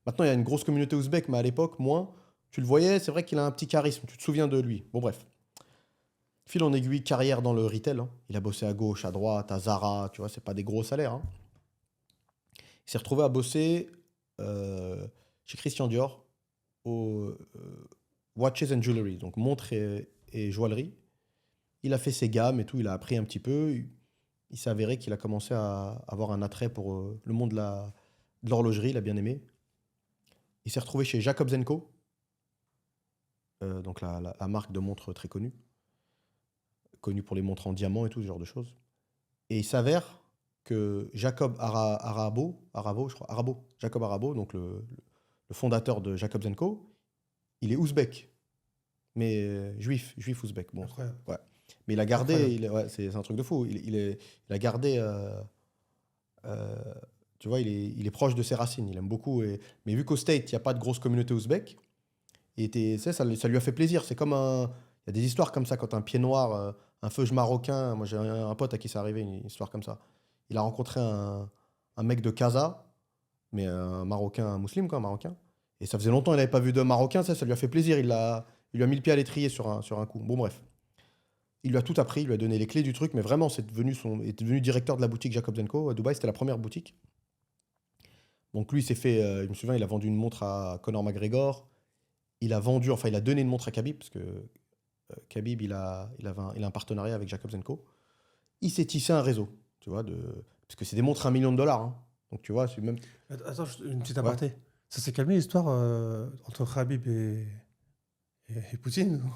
maintenant il y a une grosse communauté ouzbek, mais à l'époque, moins. Tu le voyais, c'est vrai qu'il a un petit charisme. Tu te souviens de lui. Bon, bref. Fil en aiguille, carrière dans le retail. Hein. Il a bossé à gauche, à droite, à Zara, tu vois, c'est pas des gros salaires. Hein. Il Il s'est retrouvé à bosser chez Christian Dior au Watches and Jewelry, donc montres et joaillerie. Il a fait ses gammes et tout, il a appris un petit peu. Il s'est avéré qu'il a commencé à avoir un attrait pour le monde de l'horlogerie, il a bien aimé. Il s'est retrouvé chez Jacobs & Co, donc la marque de montres très connue pour les montres en diamant et tout ce genre de choses. Et il s'avère que Jacob Arabo, donc le fondateur de Jacobs & Co, il est ouzbek, mais juif ouzbek. Bon, Incroyable. ouais. Mais il a gardé, c'est un truc de fou. Il a gardé, tu vois, il est proche de ses racines. Il aime beaucoup. Mais vu qu'au State, il n'y a pas de grosse communauté ouzbek, ça lui a fait plaisir. C'est comme il y a des histoires comme ça quand un pied noir, un feuge marocain. Moi, j'ai un pote à qui c'est arrivé une histoire comme ça. Il a rencontré un mec de Casa, mais un Marocain, un musulman, quoi, un Marocain. Et ça faisait longtemps qu'il n'avait pas vu de Marocain. Ça lui a fait plaisir. Il lui a mis le pied à l'étrier sur un coup. Bon, bref. Il lui a tout appris, il lui a donné les clés du truc, mais vraiment, il est devenu directeur de la boutique Jacobs & Co. À Dubaï, c'était la première boutique. Donc lui, il s'est fait, je me souviens, il a vendu une montre à Conor McGregor. Il a donné une montre à Khabib, parce que Khabib, il a un partenariat avec Jacobs & Co. Il s'est tissé un réseau, tu vois, parce que c'est des montres à $1 million. Hein. Donc tu vois, c'est même... Attends, une petite aparté. Ça s'est calmé l'histoire entre Khabib et Poutine ou...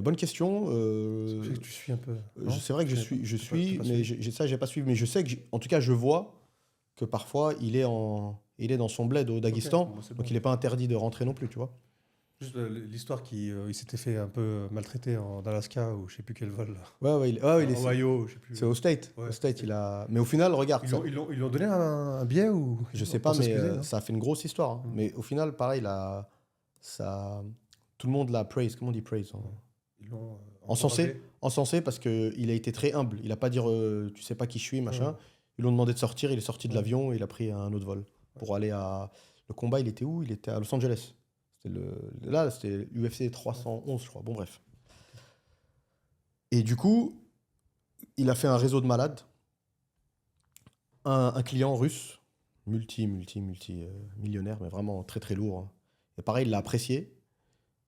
Bonne question. C'est que tu suis un peu. C'est vrai que je suis, mais j'ai pas suivi. Mais je sais que, en tout cas, je vois que parfois il est dans son bled au Daghestan, Okay, bon, donc il n'est pas interdit de rentrer non plus, tu vois. Juste l'histoire il s'était fait un peu maltraiter en Alaska ou je sais plus quel vol. Ouais, il est. Ohio, je sais plus. C'est au State. Ouais, au State, Mais au final, regarde. Ils lui ont donné un billet ou je sais pas, mais ça a fait une grosse histoire. Hein. Mais au final, pareil, tout le monde l'a praise. Comment on dit praise hein. Ils l'ont encensé parce qu'il a été très humble. Il n'a pas dit tu sais pas qui je suis, machin. Ouais. Ils lui ont demandé de sortir, il est sorti de l'avion et il a pris un autre vol pour aller à. Le combat, il était où? Il était à Los Angeles. C'était UFC 311, je crois. Bon, bref. Et du coup, il a fait un réseau de malades. Un client russe, multi-millionnaire, mais vraiment très très lourd. Hein. Et pareil, il l'a apprécié.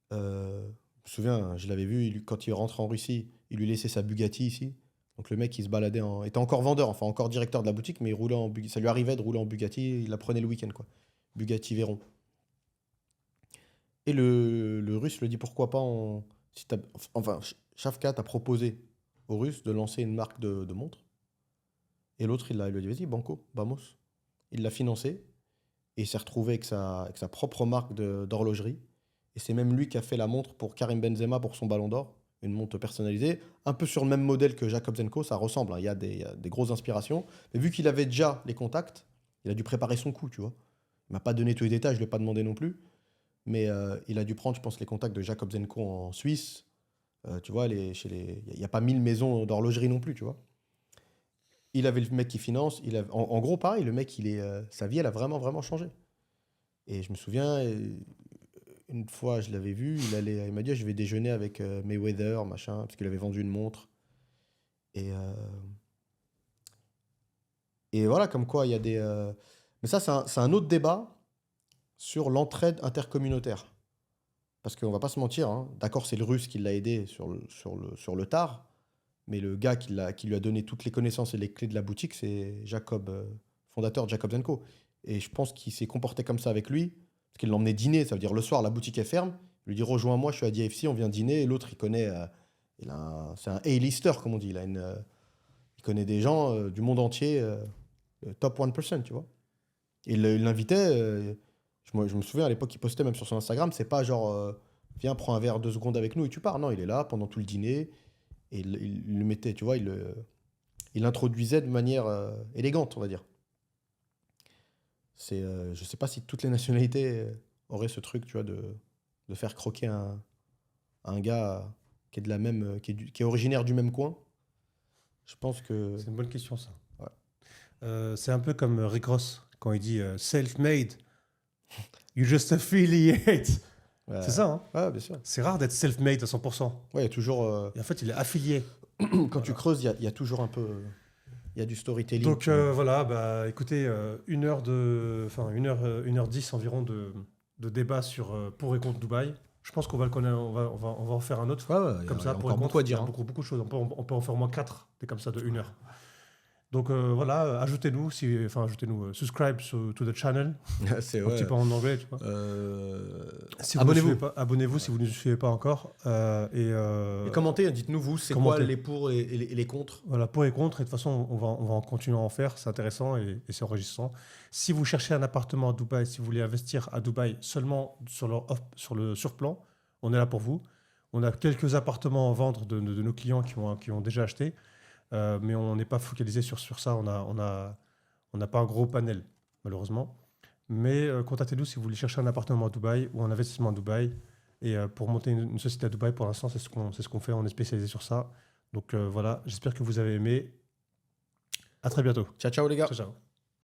Je me souviens, je l'avais vu, quand il rentre en Russie, il lui laissait sa Bugatti ici. Donc le mec, il se baladait était encore vendeur, enfin encore directeur de la boutique, mais il roulait ça lui arrivait de rouler en Bugatti, il la prenait le week-end, quoi. Bugatti Veyron. Et le Russe lui dit pourquoi pas, Shafkat a proposé aux Russes de lancer une marque de montres. Et l'autre, il lui a dit, vas-y, banco, vamos. Il l'a financé, et il s'est retrouvé avec sa propre marque d'horlogerie. Et c'est même lui qui a fait la montre pour Karim Benzema pour son Ballon d'Or. Une montre personnalisée, un peu sur le même modèle que Jacobs & Co. Ça ressemble, hein. Il y a des grosses inspirations. Mais vu qu'il avait déjà les contacts, il a dû préparer son coup, tu vois. Il m'a pas donné tous les détails, je ne l'ai pas demandé non plus. Mais il a dû prendre, je pense, les contacts de Jacobs & Co. en Suisse. Tu vois, il n'y a pas 1000 maisons d'horlogerie non plus, tu vois. Il avait le mec qui finance. En gros, pareil, le mec, sa vie, elle a vraiment, vraiment changé. Et je me souviens... Une fois, je l'avais vu, il m'a dit je vais déjeuner avec Mayweather, machin, parce qu'il avait vendu une montre. Et voilà, comme quoi il y a des. Mais ça, c'est un autre débat sur l'entraide intercommunautaire. Parce qu'on va pas se mentir, hein. D'accord, c'est le Russe qui l'a aidé sur le tard, mais le gars qui lui a donné toutes les connaissances et les clés de la boutique, c'est Jacob, fondateur de Jacobs & Co. Et je pense qu'il s'est comporté comme ça avec lui. Parce qu'il l'emmenait dîner, ça veut dire le soir, la boutique est ferme. Il lui dit rejoins-moi, je suis à DFC, on vient dîner. Et l'autre, il connaît. C'est un A-lister, comme on dit. Il connaît des gens du monde entier, top 1%, tu vois. Et il l'invitait. Je me souviens à l'époque, il postait même sur son Instagram. C'est pas genre viens, prends un verre 2 secondes avec nous et tu pars. Non, il est là pendant tout le dîner. Et il le mettait, tu vois, il l'introduisait de manière élégante, on va dire. Je sais pas si toutes les nationalités auraient ce truc, tu vois, de faire croquer un gars qui est de la même, qui est originaire du même coin. Je pense que... C'est une bonne question, ça. Ouais. C'est un peu comme Rick Ross, quand il dit self-made, you just affiliate. Ouais. C'est ça, hein? Ouais, bien sûr. C'est rare d'être self-made à 100%. Ouais, il y a toujours... Et en fait, il est affilié. Quand tu creuses, il y a toujours un peu... Il y a du storytelling. Donc voilà, bah, écoutez, 1h10 environ de débat sur pour et contre Dubaï. Je pense qu'on va le connaître, on va en faire un autre. Ouais, Comme il y ça, a pour encore et contre. beaucoup à Il y dire. a Hein. beaucoup de choses. On peut en faire au moins 4, des comme ça, de 1 heure. Donc voilà, ajoutez-nous, subscribe to the channel, C'est un petit peu en anglais, tu vois. Si vous Abonnez-vous. Abonnez-vous si vous ne nous suivez pas encore. Et commentez, dites-nous vous, c'est commentez. quoi les pour et les contre. Voilà, pour et contre. Et de toute façon, on va en continuer à en faire. C'est intéressant et c'est enrichissant. Si vous cherchez un appartement à Dubaï, si vous voulez investir à Dubaï seulement sur le surplan, on est là pour vous. On a quelques appartements à vendre de nos clients qui ont déjà acheté. Mais on n'est pas focalisé sur ça. On n'a pas un gros panel, malheureusement. Mais contactez-nous si vous voulez chercher un appartement à Dubaï ou un investissement à Dubaï. Et pour monter une société à Dubaï, pour l'instant, c'est ce qu'on fait. On est spécialisé sur ça. Donc voilà, j'espère que vous avez aimé. À très bientôt. Ciao, ciao les gars. Ciao, ciao.